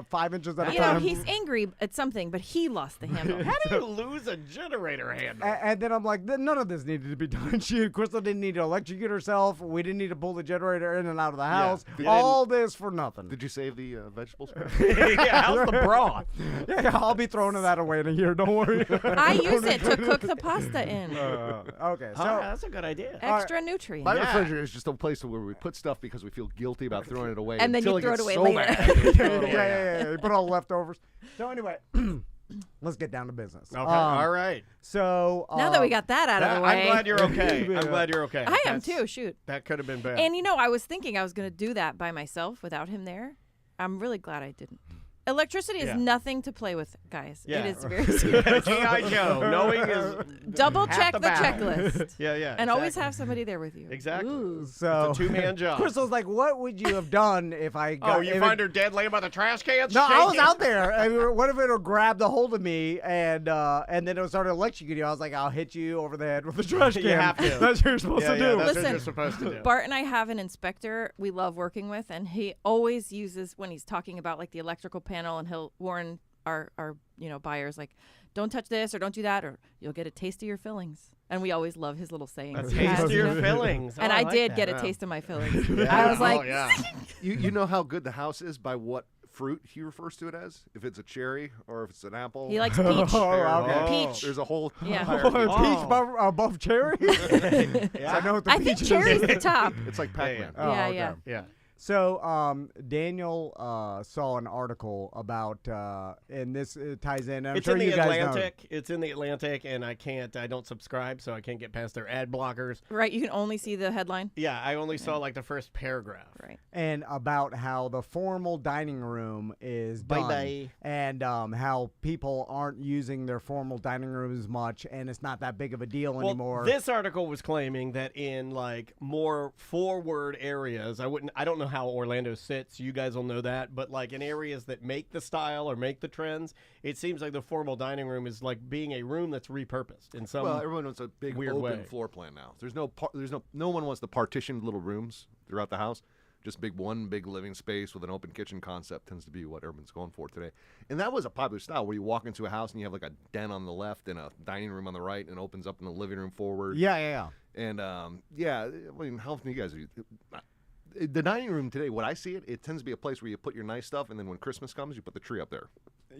5 inches at a you know, time. he's angry at something, but he lost the handle. How do you lose a generator handle? And then I'm like, none of this needed to be done. Crystal didn't need to electrocute herself. We didn't need to pull the generator in and out of the house. You All this for nothing. Did you save the vegetables? Yeah, how's the broth? Yeah, I'll be throwing that away in a year. Don't worry. I use it to cook the pasta in. Okay, so That's a good idea. Extra nutrients. My Yeah. refrigerator is just a place where we put stuff because we feel guilty about throwing it away. And then until you throw it gets away so later. bad that we throw it away. yeah. You put all the leftovers. So anyway, let's get down to business. Okay, all right. So Now that we got that out of the way. I'm glad you're okay. Yeah. I'm glad you're okay. I am That's- too, shoot. That could have been bad. And I was thinking I was going to do that by myself without him there. I'm really glad I didn't. Electricity is Yeah. nothing to play with, guys. Yeah. It is very serious. G.I. Joe. Knowing is Double half check the the battle. checklist. Yeah. And always exactly. have somebody there with you. Exactly. Ooh. So It's a two-man job. Crystal's like, what would you have done if I got? Oh, you if find it- her dead laying by the trash cans? No, I was shaking? out there. I mean, what if it'll grab the hold of me and then it'll start electrocuting you? I was like, I'll hit you over the head with the trash can. You have to. That's what you're supposed to do. That's what Listen, you're supposed to do. Bart and I have an inspector we love working with, and he always uses when he's talking about like the electrical panel, and he'll warn our buyers like, don't touch this or don't do that or you'll get a taste of your fillings. And we always love his little sayings. A he taste has, of you your know? fillings. And Oh, I like did that. get a Wow. taste of my fillings. Yeah. I was like, Oh, yeah. You know how good the house is by what fruit he refers to it as? If it's a cherry or if it's an apple. he likes peach. Oh, okay. Peach. There's a whole Yeah. hierarchy. Peach above cherry? I know what the I peach think is. cherry's the top. It's like Pac-Man. Oh, Yeah, okay. yeah. Yeah. So Daniel saw an article about, and this ties in. I'm It's sure in the you guys know. Atlantic. It's in the Atlantic, and I don't subscribe, so I can't get past their ad blockers. Right, you can only see the headline. Yeah, I only saw like the first paragraph. Right. And about how the formal dining room is done, Bye-bye. and how people aren't using their formal dining room as much, and it's not that big of a deal Well, anymore. this article was claiming that in like more forward areas, I don't know how Orlando sits. You guys will know that, but like in areas that make the style or make the trends, it seems like the formal dining room is like being a room that's repurposed in some. Well, everyone wants a big weird open way. floor plan now. No one wants the partitioned little rooms throughout the house. Just one big living space with an open kitchen concept tends to be what everyone's going for today. And that was a popular style where you walk into a house and you have like a den on the left and a dining room on the right, and it opens up in the living room forward. yeah. And I mean, how often do you guys the dining room today, what I see it tends to be a place where you put your nice stuff, and then when Christmas comes, you put the tree up there.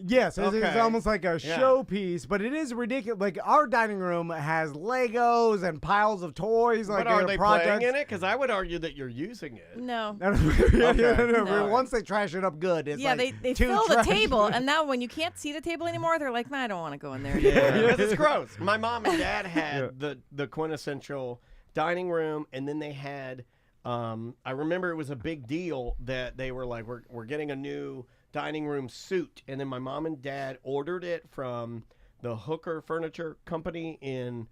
Yes, it's Okay. almost like a Yeah. showpiece, but it is ridiculous. Like our dining room has Legos and piles of toys. Like but are they projects. playing in it? Because I would argue that you're using it. No. No. Once they trash it up good, it's Yeah, like they too fill the trash. table, and now when you can't see the table anymore, they're like, I don't want to go in there. Yeah, because it's gross. My mom and dad had the quintessential dining room, and then they had. I remember it was a big deal that they were like, we're getting a new dining room suite, and then my mom and dad ordered it from the Hooker Furniture Company in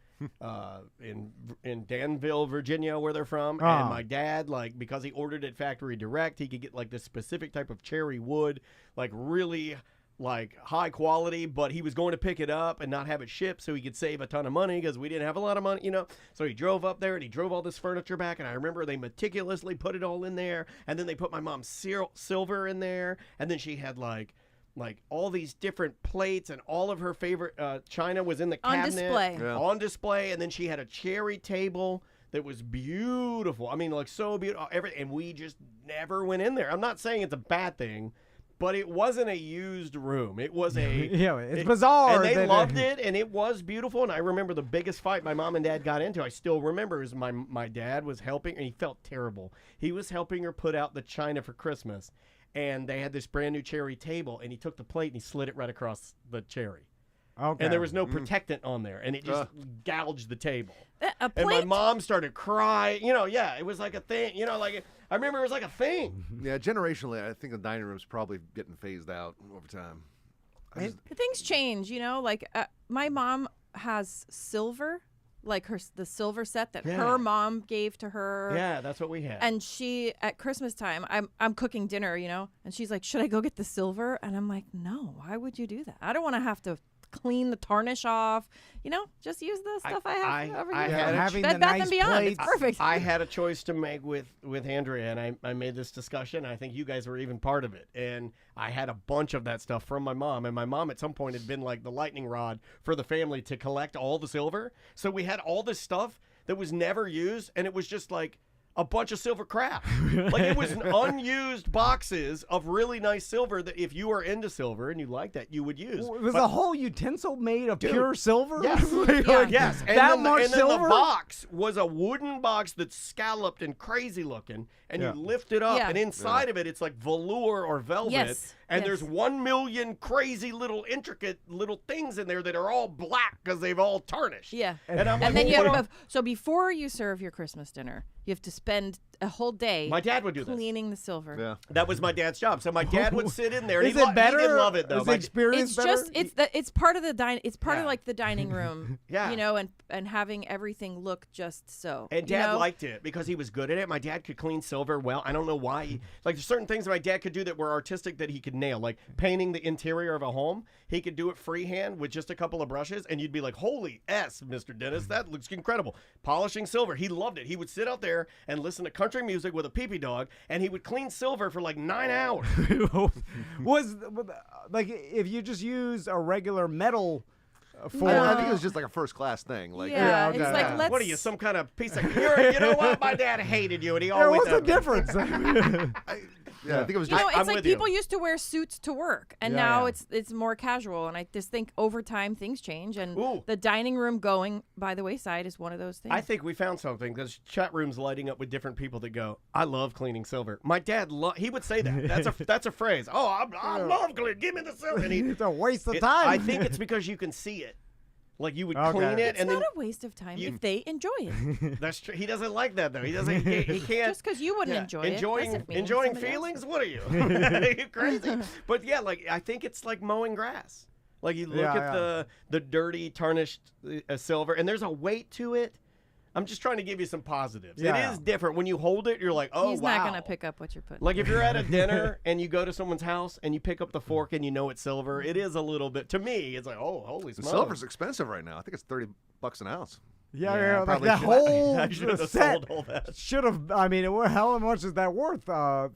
Danville, Virginia, where they're from. And my dad, like, because he ordered it factory direct, he could get like this specific type of cherry wood, like really like high quality, but he was going to pick it up and not have it shipped so he could save a ton of money because we didn't have a lot of money, you know. So he drove up there and he drove all this furniture back, and I remember they meticulously put it all in there, and then they put my mom's silver in there, and then she had like all these different plates, and all of her favorite china was in the On cabinet display. Yeah. on display, and then she had a cherry table that was beautiful. I mean, like so beautiful, and we just never went in there. I'm not saying it's a bad thing, but it wasn't a used room. It was a Yeah, it's bizarre. and they that- loved it, and it was beautiful. And I remember the biggest fight my mom and dad got into. I still remember is my dad was helping, and he felt terrible. He was helping her put out the china for Christmas, and they had this brand new cherry table, and he took the plate and he slid it right across the cherry, Okay. and there was no protectant on there, and it just gouged the table. A And my plate. mom started crying. You know, yeah, it was like a thing. You know, like I remember it was like a thing. Yeah, generationally, I think the dining room's probably getting phased out over time. Things change, you know. Like my mom has silver, like the silver set that Yeah. her mom gave to her. Yeah, that's what we had. And she at Christmas time, I'm cooking dinner, you know, and she's like, "Should I go get the silver?" And I'm like, "No, why would you do that? I don't want to have to clean the tarnish off. You know, just use the stuff I have over I here. had a having Bed the Bath nice and Beyond, it's plates. perfect. I had a choice to make with Andrea, and I made this discussion. I think you guys were even part of it. And I had a bunch of that stuff from my mom. And my mom at some point had been like the lightning rod for the family to collect all the silver. So we had all this stuff that was never used, and it was just like a bunch of silver crap. Like it was unused boxes of really nice silver that if you were into silver and you liked that, you would use. It was But- a whole utensil made of pure silver? Yes. Like, Yeah. Yes, and that then, much and then silver? the box was a wooden box that's scalloped and crazy looking, and Yeah. you lift it up, Yeah. and inside of it, it's like velour or velvet, Yes. And Yes. there's 1 million crazy little intricate little things in there that are all black because they've all tarnished. Yeah. And I'm like, And then you "What have so before you serve your Christmas dinner, you have to spend a whole day My dad would do this. cleaning the silver. Yeah. That was my dad's job. So my dad would sit in there. And Is he it better? He did love it though. Is the experience It's better? just it's part of the it's part of Yeah. like the dining room. Yeah. You know, and having everything look just so. And you Dad know? liked it because he was good at it. My dad could clean silver well. I don't know why. Like there's certain things that my dad could do that were artistic that he could nail, like painting the interior of a home. He could do it freehand with just a couple of brushes, and you'd be like, "Holy S, Mr. Dennis, that looks incredible." Polishing silver, he loved it. He would sit out there and listen to country music with a peepee dog, and he would clean silver for like 9 hours. was like if you just use a regular metal fork. I think it was just like a first class thing. Like, Yeah, okay. it's like let's. What are you, some kind of piece of? You know what? My dad hated you, and he Yeah, always. what's the had- difference? I think it was You just. know, I'm it's like with you. people used to wear suits to work, and Yeah, now yeah. it's more casual. And I just think over time things change, and Ooh. the dining room going by the wayside is one of those things. I think we found something because chat rooms lighting up with different people that go, "I love cleaning silver." My dad, he would say that. That's a phrase. Oh, I love cleaning. Give me the silver. And It's a waste of time. I think it's because you can see it. Like you would Okay. clean it, it's and not then a waste of time you- if they enjoy it. that's true. He doesn't like that though. He doesn't. He can't. Just because you wouldn't Yeah, enjoy it, doesn't mean enjoying somebody else feelings. What are you? Are you crazy? But yeah, like I think it's like mowing grass. Like you look Yeah, at yeah. the dirty, tarnished silver, and there's a weight to it. I'm just trying to give you some positives. Yeah, it yeah. is different when you hold it. You're like, oh He's wow. not gonna pick up what you're putting. Like if you're at a dinner and you go to someone's house and you pick up the fork and you know it's silver, it is a little bit. To me, it's like, oh, holy The smokes. silver's expensive right now. I think it's $30 an ounce. yeah, Yeah, like probably that should- whole I should have set sold all that. should have. I mean, how much is that worth?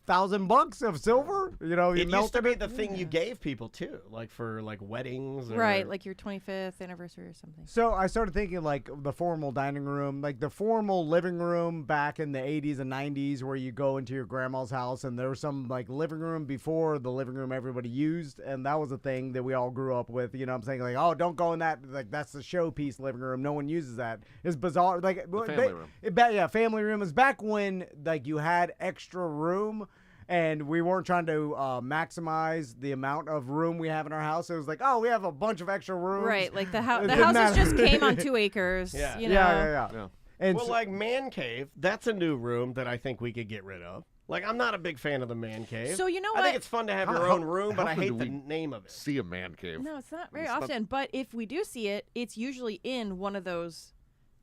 $1,000 of silver? You know, you It used to melted be it. the thing you gave people too, like for like weddings. Or, right, like your 25th anniversary or something. So I started thinking like the formal dining room, like the formal living room back in the 80s and 90s where you go into your grandma's house and there was some like living room before the living room everybody used. And that was a thing that we all grew up with. You know what I'm saying? Like, oh, don't go in that. Like, that's the showpiece living room. No one uses that. It's bizarre. Like, family room. Yeah, family room is back when like you had extra room. And we weren't trying to maximize the amount of room we have in our house. It was like, oh, we have a bunch of extra rooms. Right, like the It house. The didn't houses matter. just came on 2 acres. Yeah. You know. Yeah. Yeah. And well, so- like man cave, that's a new room that I think we could get rid of. Like I'm not a big fan of the man cave. So you know I what? think it's fun to have your How- own room, but how I often hate do the we name of it. See a man cave. No, it's not very It's not- often. But if we do see it, it's usually in one of those,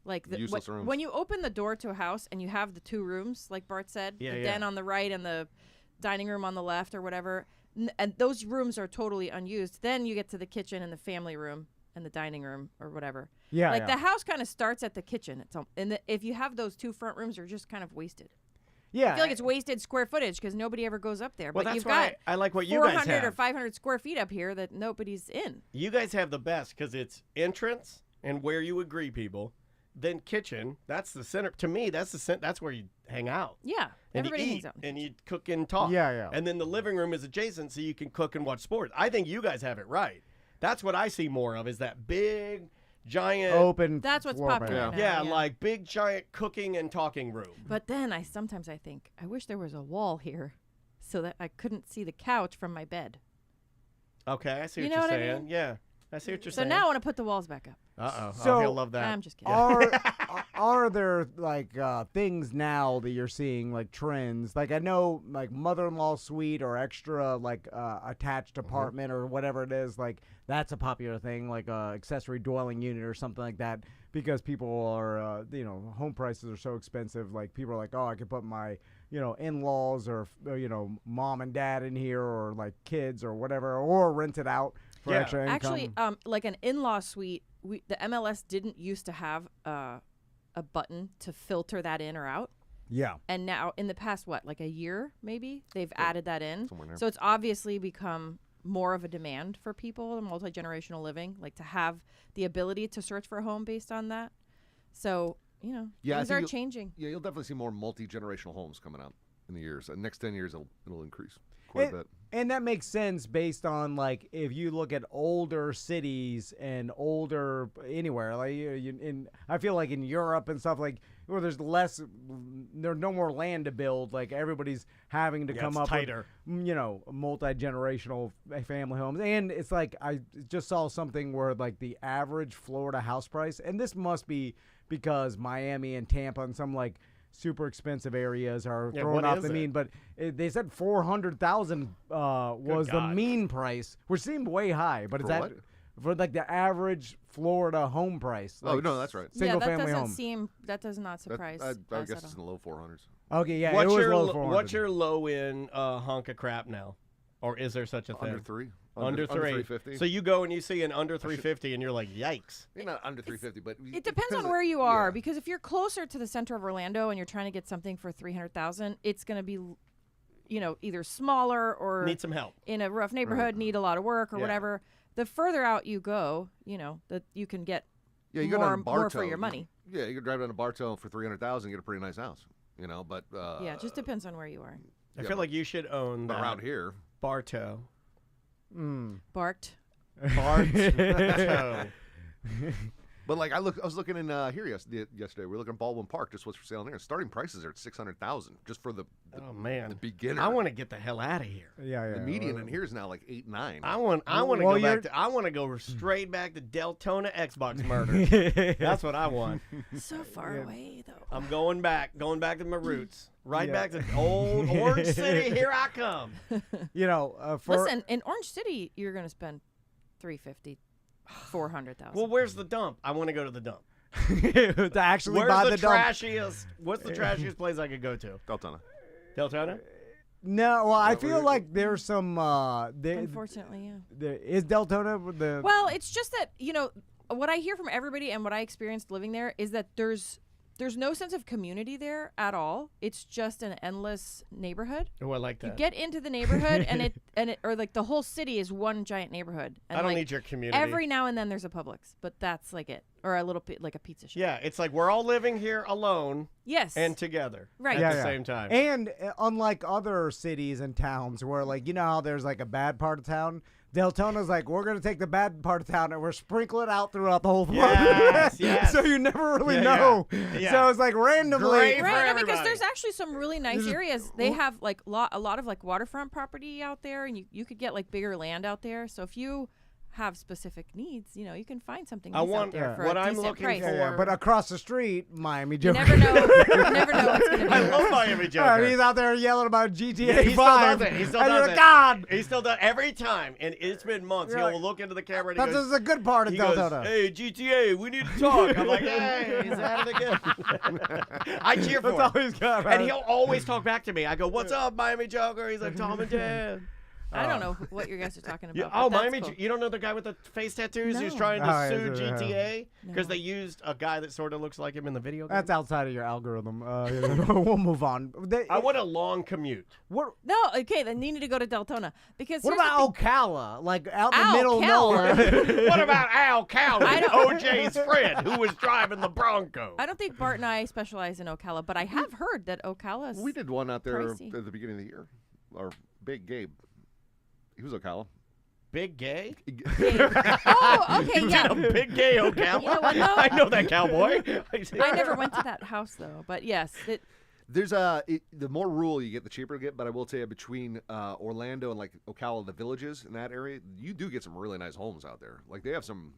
like Useless rooms. when you open the door to a house and you have the 2 rooms, like Bart said, Yeah, the yeah. den on the right and the dining room on the left or whatever, and those rooms are totally unused. Then you get to the kitchen and the family room and the dining room or whatever. yeah, Like yeah. the house kind of starts at the kitchen. If you have those 2 front rooms, they're just kind of wasted. Yeah. I feel like it's wasted square footage because nobody ever goes up there. Well, but that's you've why got I like what you guys 400 or have. 500 square feet up here that nobody's in. You guys have the best because it's entrance and where you agree people, then kitchen. That's the center. To me, that's that's where you hang out. Yeah, And everybody you hangs eat, out. and you cook and talk. Yeah, yeah. And then the living room is adjacent, so you can cook and watch sports. I think you guys have it right. That's what I see more of is that big, giant. open. That's what's floor popular plan. now. Yeah, like big, giant cooking and talking room. But then sometimes I think I wish there was a wall here, so that I couldn't see the couch from my bed. Okay, I see You what know you're what I saying. mean? Yeah, I see what you're So saying. now I want to put the walls back up. Uh-oh. So- Oh, he'll love that. I'm just kidding. Are there like things now that you're seeing like trends? Like I know like mother-in-law suite or extra like attached apartment or whatever it is. Like that's a popular thing, like accessory dwelling unit or something like that. Because people are home prices are so expensive. Like people are like, oh, I could put my in-laws or mom and dad in here or like kids or whatever, or rent it out for Yeah. extra income. Actually, like an in-law suite, the MLS didn't used to have a button to filter that in or out. yeah. And now, in the past, like a year maybe, they've added that in. Somewhere in there. So it's obviously become more of a demand for people in multi-generational living, like to have the ability to search for a home based on that. So, Yeah, I things think are you'll- changing. Yeah, you'll definitely see more multi-generational homes coming out in the years. Next 10 years, it'll increase quite a bit. And that makes sense based on, like, if you look at older cities and older anywhere, like I feel like in Europe and stuff, like, where there's no more land to build. Like, everybody's having to come it's up tighter. with, multi-generational family homes. And it's like, I just saw something where, like, the average Florida house price, and this must be because Miami and Tampa and some, like, super expensive areas are thrown what off is the it? mean, but they said 400,000 was the God. mean price, which seemed way high. But For is that what? for like the average Florida home price? Oh, like no, that's right. Single that family doesn't home. that does not surprise I us guess at it's in all. the low 400s. Okay, yeah, What's it was your low lo- 400. what's your low end hunk of crap now, or is there such a thing? Under 3. Under 350. So you go and you see an under 350, and you're like, yikes. Maybe not under 350, but It depends on where you are, because if you're closer to the center of Orlando and you're trying to get something for 300,000, it's going to be, either smaller or Need some help. in a rough neighborhood, need a lot of work or Yeah. whatever. The further out you go, that you can get you go more, down to Bartow, more for your money. Yeah, you can drive down to Bartow for 300,000 and get a pretty nice house. But Yeah, it just depends on where you are. I feel like you should own that. around here. Bartow. Barked. Bartow. But like I was looking in here yesterday. We were looking at Baldwin Park, just what's for sale in there. Starting prices are at 600,000 just for the Oh man, the beginner. I want to get the hell out of here. yeah. the median in here is now like 8-9. I want to Well, go you're- back to. I want to go straight back to Deltona Xbox murder. That's what I want. So far away, though. I'm going back to my roots. Right Yeah. back to old Orange City. Here I come. For Listen, in Orange City, you're going to spend $350,000, $400,000. Well, where's the dump? I want to go to the dump. to actually Where's buy the the dump. trashiest? What's the trashiest place I could go to? Deltona. Deltona? No, well, I feel like there's some. Unfortunately, yeah. There is Deltona the. Well, it's just that, what I hear from everybody and what I experienced living there is that there's no sense of community there at all. It's just an endless neighborhood. Oh, I like that. You get into the neighborhood and it or like the whole city is one giant neighborhood. And I don't like, need your community. every now and then there's a Publix, but that's like it, or a little like a pizza shop. Yeah, it's like we're all living here alone Yes. and together Right. at Yeah, the yeah. same time. And unlike other cities and towns where, like, how there's like a bad part of town, Deltona's like, we're going to take the bad part of town and we're sprinkling it out throughout the whole Yes, yes. So you never really Yeah, know. yeah. So it's like randomly. Great. for Right, no, because everybody. there's actually some really nice areas. They have like a lot of like waterfront property out there, and you could get like bigger land out there. So if you have specific needs, you can find something I nice want- out there yeah. for what a I'm decent looking price. for- Yeah, but across the street, Miami You Joker. never know. You never know what's gonna be. I love Miami Joker. Yeah, he's out there yelling about GTA Yeah, he still 5. does it. He still and does you're it. like, God, He still does every time, and it's been months. You're He'll like, look into the camera and that he goes, is a good part of he goes, Deltona. "Hey, GTA, we need to talk." I'm like, "Hey, he's at it again." I cheer for That's all him, he's got. and he'll always talk back to me. I go, "What's up, Miami Joker?" He's like, "Tom and Dad." I don't know what you guys are talking about. Yeah, but that's Miami! cool. You don't know the guy with the face tattoos who's No. trying to Oh, sue yeah, GTA because No. they used a guy that sort of looks like him in the video game. That's outside of your algorithm. We'll move on. I want a long commute. What No, okay, then you need to go to Deltona because What here's the about thing. Ocala? Like out in the middle of Ocala? nowhere. What about Al Cowley, I don't- OJ's friend, who was driving the Bronco? I don't think Bart and I specialize in Ocala, but I have heard that Ocala's. We did one out there Pricey. at the beginning of the year. Our Big Gabe. He was Ocala. Big gay? Oh, okay, You yeah. did a big gay Ocala? You know what, though? I know that cowboy. I never went to that house though, but yes, There's the more rural you get, the cheaper you get. But I will tell you, between Orlando and like Ocala, the villages in that area, you do get some really nice homes out there. Like they have some.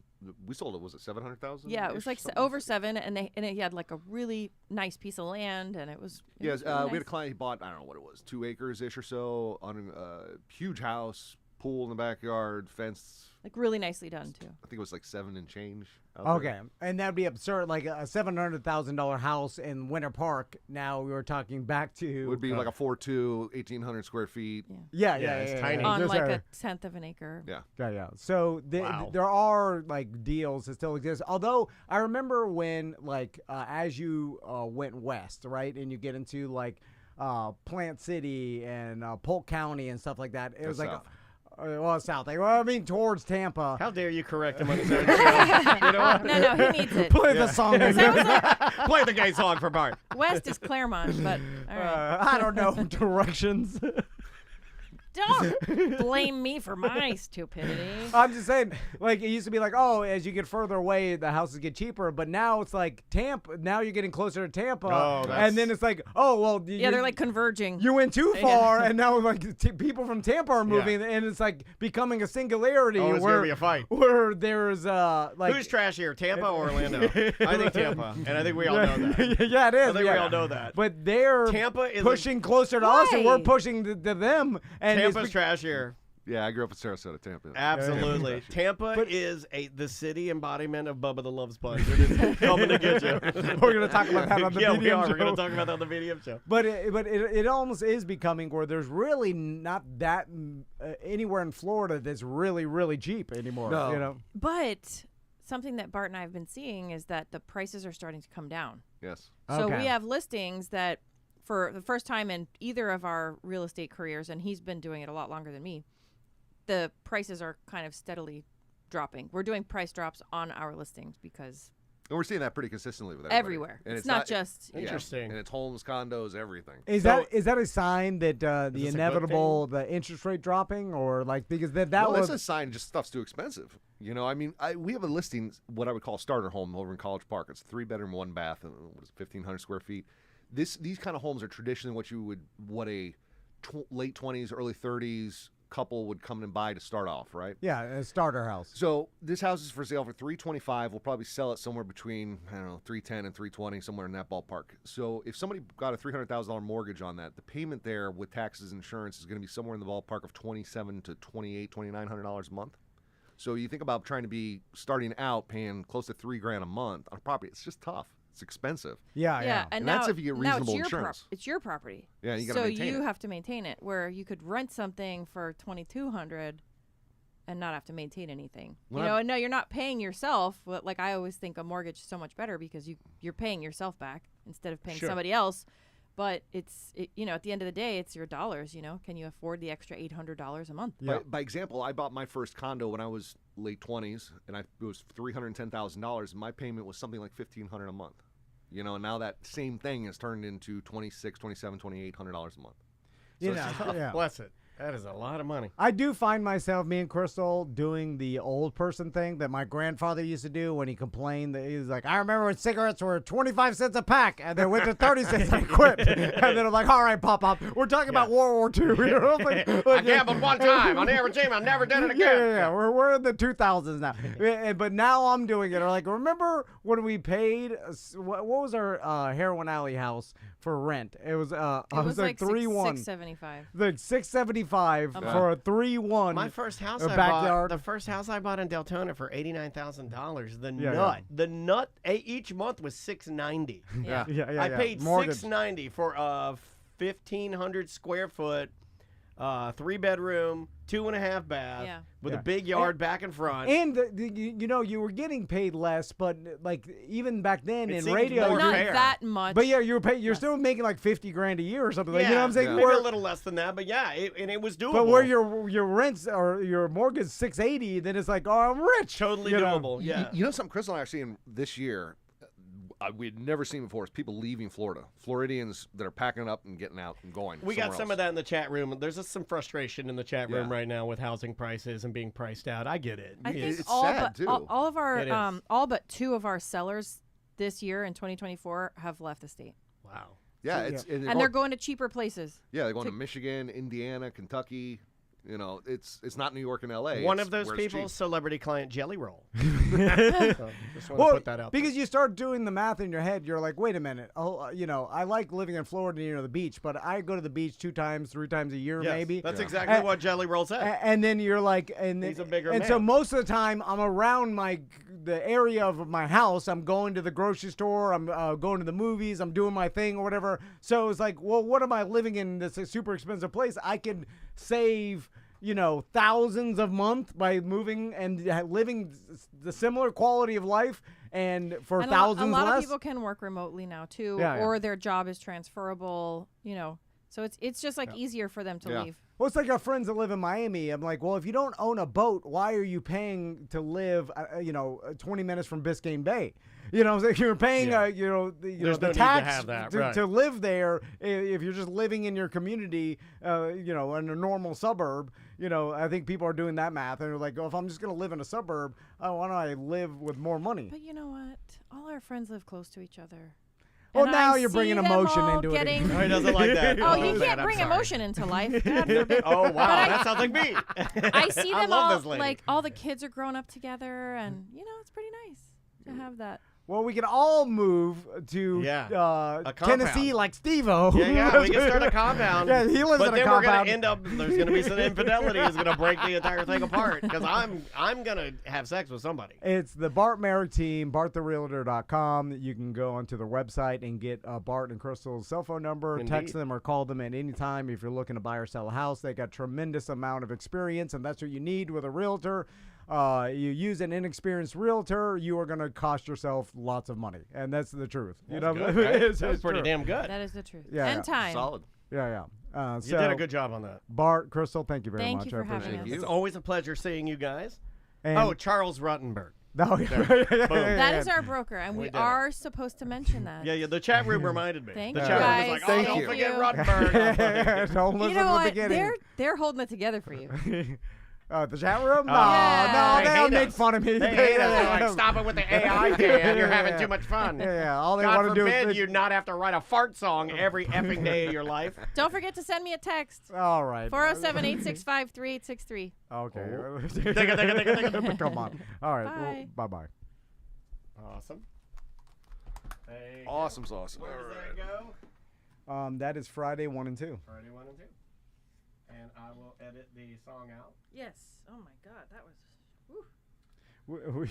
We sold it. Was it 700,000? yeah, it was like over 7, and he had like a really nice piece of land, and it was. It Yes, was really we had a nice. client. He bought, I don't know what it was, 2 acres ish or so on a huge house, pool in the backyard, fence. Like really nicely done too. I think it was like 7 and change. out there. Okay, and that'd be absurd. Like a $700,000 house in Winter Park. Now we were talking back to. It would be like a 4.2, 1,800 square feet. Yeah, Yeah, it's tiny. On Just like a- a tenth of an acre. Yeah. Yeah. So Wow. there are like deals that still exist. Although I remember when like as you went west, right, and you get into like Plant City and Polk County and stuff like that. It was like south. south. Like, well, I mean towards Tampa. How dare you correct him on his own show? You know what? No, he needs it. Play the song. Sounds like Play the gay song for Bart. West is Claremont, but all right. I don't know directions. Don't blame me for my stupidity. I'm just saying, like, it used to be like, oh, as you get further away, the houses get cheaper. But now it's like Tampa. Now you're getting closer to Tampa. Oh, and then it's like, oh, well. Yeah, they're like converging. You went too Yeah. far, and now like people from Tampa are moving, and it's like becoming a singularity Oh, it's where gonna be a fight. where there's like Who's trashier, Tampa or Orlando? I think Tampa, and I think we all know that. yeah, it is. I think yeah. we all know that. But they're Tampa is pushing closer to us, and we're Why? pushing to them. And it's Tampa's trashier. Yeah, I grew up in Sarasota, Tampa. Absolutely. Tampa is the city embodiment of Bubba the Love Sponge. It is coming to get you. We're gonna talk about that on the yeah, medium we are. show. We're going to talk about that on the medium show. But it almost is becoming where there's really not that anywhere in Florida that's really, really cheap anymore. No. You know? But something that Bart and I have been seeing is that the prices are starting to come down. Yes. So Okay. we have listings that for the first time in either of our real estate careers, and he's been doing it a lot longer than me, the prices are kind of steadily dropping. We're doing price drops on our listings because And we're seeing that pretty consistently with everybody. everywhere. And It's not just yeah, Interesting. And it's homes, condos, everything. Is So- that a sign that the this a good inevitable the interest rate dropping or like because that No, was that's a sign just stuff's too expensive. You know, I mean, we have a listing, what I would call a starter home over in College Park. It's a 3-bedroom, 1 bath, and what is it, 1,500 square feet. These kind of homes are traditionally what a late 20s, early 30s couple would come and buy to start off, right? yeah a starter house. So this house is for sale for $325. We'll probably sell it somewhere between, I don't know, $310 and $320, somewhere in that ballpark. So if somebody got a $300,000 mortgage on that, the payment there with taxes and insurance is going to be somewhere in the ballpark of $2,700 to $2,900 a month. So you think about trying to be starting out paying close to $3,000 a month on a property. It's just tough. It's expensive. Yeah. and that's now, if you get now reasonable it's your insurance. it's your property. Yeah, you got to So maintain you it. have to maintain it. Where you could rent something for $2,200 and not have to maintain anything. When You know, and no, you're not paying yourself. Like I always think a mortgage is so much better because you're paying yourself back instead of paying Sure. somebody else. But you know, at the end of the day, it's your dollars. You know, can you afford the extra $800 a month? Yeah. By example, I bought my first condo when I was late 20s, and it was $310,000. My payment was something like $1,500 a month. You know, now that same thing has turned into $2,600, $2,700, $2,800 a month. You it's know, tough. yeah. Bless it. That is a lot of money. I do find myself, me and Crystal, doing the old person thing that my grandfather used to do when he complained that he was like, I remember when cigarettes were 25 cents a pack and they went to 30 cents and I quit. And then I'm like, all right, Pop. We're talking about World War II. You know? I gambled one time. I never did it again. Yeah. We're in the 2000s now. But now I'm doing it. Or like, remember when we paid, what was our Heroin Alley house for rent? It was, It was like 3-1. $675. The $675 month. for a 3-1. My first house A I backyard. bought, the first house I bought in Deltona for $89,000. Yeah. The nut each month was $690. Yeah. Yeah. I paid Mortgage. $690 for a 1,500 square foot, 3-bedroom, 2.5 bath Yeah. with Yeah. a big yard back and front. And you know, you were getting paid less, but like even back then It in seems radio, more Not fair. that much. but yeah, you're still making like $50,000 a year or something. Like, you know what I'm saying? maybe Where- a little less than that, but yeah, and it was doable. but where your rents or your mortgage is $680, then it's like, oh, I'm rich. totally you know? doable. Yeah. You know something Crystal and I are seeing this year we'd never seen before is people leaving Florida. Floridians that are packing up and getting out and going. We got somewhere some else. of that in the chat room. There's just some frustration in the chat room Yeah. right now with housing prices and being priced out. I get it. I think It's all sad, but too. all of our It is. all but 2 of our sellers this year in 2024 have left the state, Wow. Yeah, So, it's and they're going to cheaper places. yeah, they're going to- to Michigan, Indiana, Kentucky. You know, it's not New York and L.A. One It's of those where it's people, cheap. celebrity client Jelly Roll. So, just want to Well, put that out because you start doing the math in your head, you're like, wait a minute. Oh, you know, I like living in Florida near the beach, but I go to the beach 2 times, 3 times a year, there. Yes, maybe. That's Yeah. exactly Uh, what Jelly Roll said. And then you're like, and He's a bigger and so man. most of the time I'm around the area of my house. I'm going to the grocery store. I'm going to the movies. I'm doing my thing or whatever. So it's like, well, what am I living in this super expensive place? I can save, you know, thousands a month by moving and living the similar quality of life and for And thousands a lot less. of people can work remotely now too, Yeah, yeah. or their job is transferable. You know, so it's just like easier for them to Yeah. leave. Well, it's like our friends that live in Miami. I'm like, well, if you don't own a boat, why are you paying to live, 20 minutes from Biscayne Bay? You know, so you're paying, Yeah. the There's no need to tax have that, right. to live there. If you're just living in your community, in a normal suburb, I think people are doing that math. And they're like, oh, if I'm just going to live in a suburb, why don't I live with more money? But you know what? All our friends live close to each other. Well, And now I you're bringing see them emotion all into getting- it. Oh, he doesn't like that. Oh, you man, can't I'm bring sorry. emotion into life. God forbid. Oh, wow. But That sounds like me. I see I them love all, this lady. like, all the kids are growing up together, and, it's pretty nice to have that. Well, we can all move to Yeah. A Tennessee compound. like Steve-O. Yeah, we can start a compound. Yeah, he lives but in a then compound. we're going to end up, there's going to be some infidelity is going to break the entire thing apart because I'm going to have sex with somebody. It's the Bart Marek Team, barttherealtor.com. You can go onto their website and get Bart and Crystal's cell phone number, text Indeed. them or call them at any time if you're looking to buy or sell a house. They got tremendous amount of experience, and that's what you need with a realtor. You use an inexperienced realtor, you are going to cost yourself lots of money, and that's the truth. Good, right? It's That was pretty true. damn good. That is the truth. Yeah, and yeah. time. Solid. Yeah. You So did a good job on that. Bart, Crystal, thank you very Thank much. you for I having appreciate us. it. It's always a pleasure seeing you guys. And, Oh, Charles Ruttenberg. no, That is our broker, and We we did it. are supposed to mention that. Yeah, the chat room reminded me. Thank the you chat room guys. was like, oh, Thank don't you. forget you. Ruttenberg. Don't listen You know to the what? beginning. They're holding it together for you. The chat room? No, Yeah. no, they They don't hate make us. fun of me. They hate us. They're like, stop it with the AI, Dan. You're having too much fun. Yeah, all they God want to do forbid is you not have to write a fart song every effing day of your life. Don't forget to send me a text. All right. 407-865-3863. Okay. Come on. All right. Bye. Bye. Awesome. Hey, Awesome's awesome. where does that go? That is Friday 1 and 2. Friday 1 and 2. And I will edit the song out. Yes. Oh my God, that was.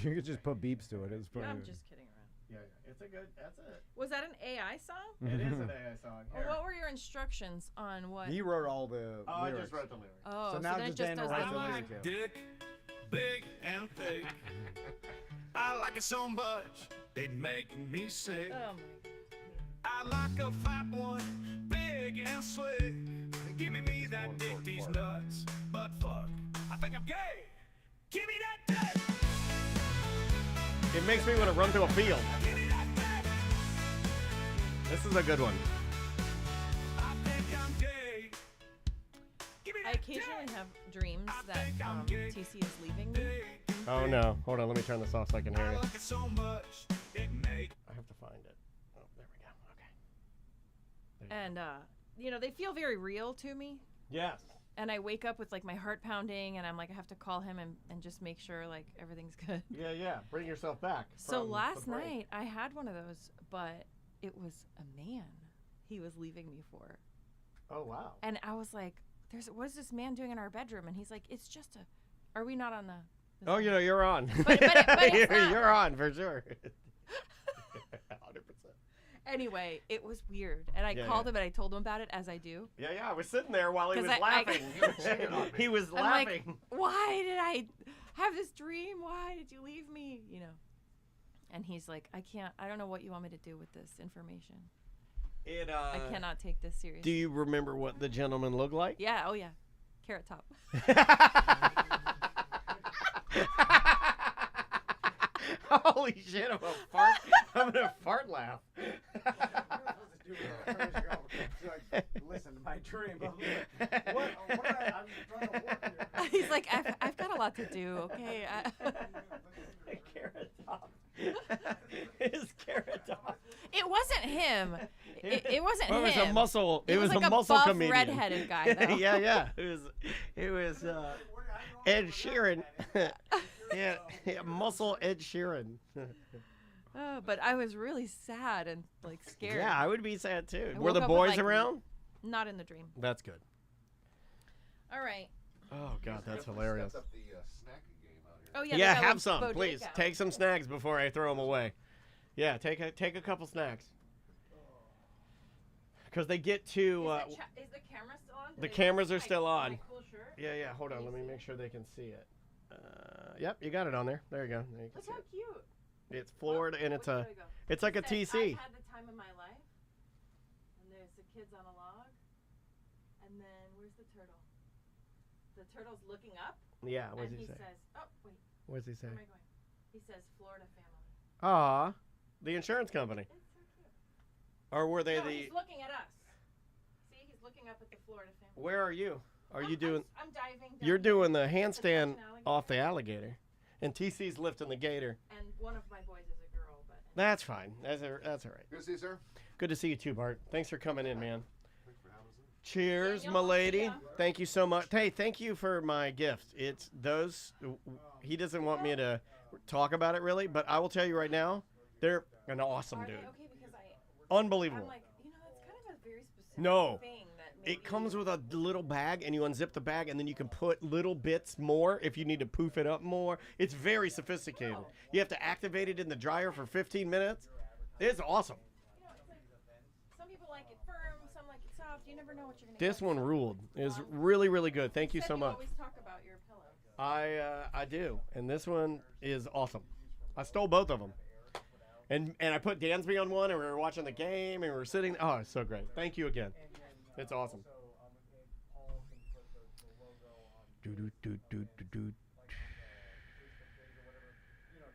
You could just put beeps to it. It's pretty. I'm just kidding around. Yeah. It's a good, that's it. Was that an AI song? It is an AI song. Or Here. what were your instructions on what? He wrote all the Oh, I lyrics. just wrote the lyrics. Oh, So now then it just just Daniel does writes the the lyrics. lyrics. Dick, big and thick. I like it so much, they'd make me sick. Oh I like a fat one, big and slick. Give me that dick, these nuts. But fuck, I think I'm gay. Give me that dick. It makes me want to run to a field. Give me that dick. This is a good one. I think I'm gay. Give me I that occasionally dick. have dreams that TC is leaving me. Oh no. Hold on, let me turn this off so I can hear I you. like it so much, it make I have to find it. Oh, there we go. Okay. There you And they feel very real to me. go. Yes. And I wake up with like my heart pounding, and I'm like, I have to call him and just make sure like everything's good. Yeah. Bring yourself back. So from last the break. night I had one of those, but it was a man he was leaving me for. Oh wow. And I was like, what is this man doing in our bedroom? And he's like, it's just a, are we not on the? Oh, you're on. But it's not. You're on for sure. 100%. Anyway, it was weird. And I Yeah, called yeah. him and I told him about it as I do. Yeah. I was sitting there while he 'Cause was I- laughing. He was I'm laughing. like, why did I have this dream? Why did you leave me? And he's like, I don't know what you want me to do with this information. I cannot take this seriously. Do you remember what the gentleman looked like? Yeah, oh yeah. Carrot Top. Holy shit! I'm gonna fart laugh. Listen, my dream. He's like, I've got a lot to do, okay? Carrot Top. His Carrot Top. It wasn't him. It wasn't Well, him. it was a muscle. It was like a muscle buff, comedian. redheaded guy, though. yeah. It was Ed Sheeran. yeah, muscle Ed Sheeran. But I was really sad and like scared. Yeah, I would be sad too. I Were the woke up with, boys like, around? Not in the dream. That's good. All right. Oh God, that's hilarious. Oh yeah. Yeah, they got, have like, some, bodega. please. Take some snacks before I throw them away. Yeah, take a couple snacks. Because they get to. Is the camera still on? the cameras are still on. My cool shirt? Yeah. Hold on. Let me make sure they can see it. Yep, you got it on there. There you go. There you can Look see how it. cute. It's floored and it's Where a. do I go? It's like a It says, TC. I've had the time of my life. And there's the kids on a log. And then where's the turtle? the turtle's looking up, Yeah, what and does he he say? says, "Oh wait, What does he say? where am I going?" He says, "Florida family." Aw, the insurance company. It's so cute. Or were they No, the... he's looking at us. See, he's looking up at the Florida family. Where are you? Are you doing... I'm diving down. You're here doing the to touch handstand an alligator. off the alligator. And TC's lifting the gator. And one of my boys is a girl, but. That's fine. That's all right. Good to see you, sir. Good to see you too, Bart. Thanks for coming in, man. Thanks for having us in. Cheers, Daniel, my lady. see ya. Thank you so much. Hey, thank you for my gift. It's those. He doesn't want me to talk about it really, but I will tell you right now, they're an awesome Are dude. they okay? Because I'm Unbelievable. like, that's kind of a very specific No. thing that maybe. It comes with a little bag, and you unzip the bag, and then you can put little bits more if you need to poof it up more. It's very sophisticated. You have to activate it in the dryer for 15 minutes. It's awesome. It's like, some people like it firm, some like it soft. You never know what you're gonna This get. one ruled. It was really, really good. Thank you Said so much. always talk about your pillows. I do, and this one is awesome. I stole both of them, and I put Dansby on one, and we were watching the game, and we were sitting. Oh, it's so great! Thank you again. It's awesome. Do do do do do do.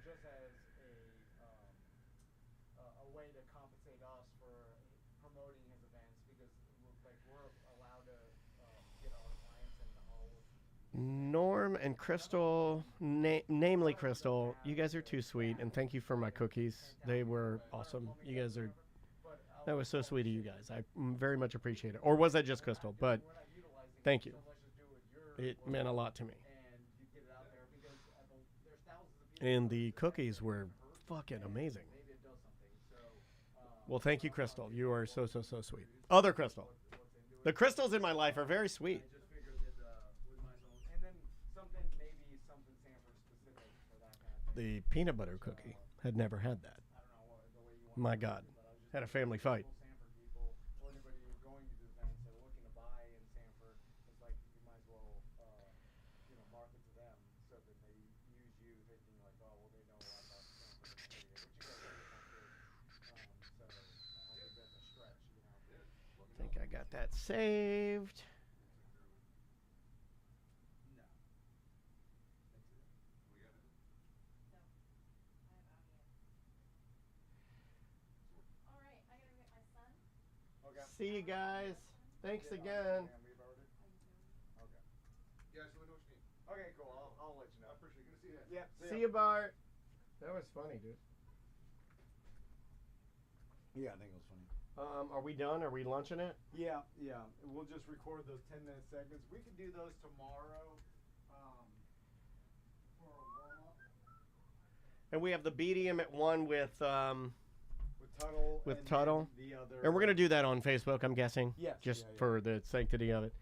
Just as a way to compensate us for promoting his events, because we're allowed to get our clients in the hall. Norm and Crystal, namely Crystal, you guys are too sweet, and thank you for my cookies. They were awesome. You guys are. That was so sweet of you guys. I very much appreciate it. Or was that just Crystal? But thank you. It meant a lot to me. And the cookies were fucking amazing. Well, thank you, Crystal. You are so, so, so sweet. Other Crystal. The crystals in my life are very sweet. And then something Sanford specific for that. The peanut butter cookie had never had that. My God. Had a family fight. Sanford people or anybody who's going to the events that are looking to buy in Sanford, it's like you might as well, market to them so that they use you thinking like, oh, well, they know a lot about Sanford, which you guys do so I don't think that's a stretch, I think I got that saved. All right, I gotta get my son. See you guys. Thanks again. Yeah, so we know what you need. Okay, cool. I'll let you know. I appreciate it. Good to see you. Yeah. See you, Bart. That was funny, dude. Yeah, I think it was funny. Are we done? Are we launching it? Yeah. We'll just record those 10-minute segments. We could do those tomorrow for a warm-up. And we have the BDM at 1 with With Tuttle. With and Tuttle. then the other. and we're gonna do that on Facebook, I'm guessing. Yes. Just yeah. for the sanctity of it.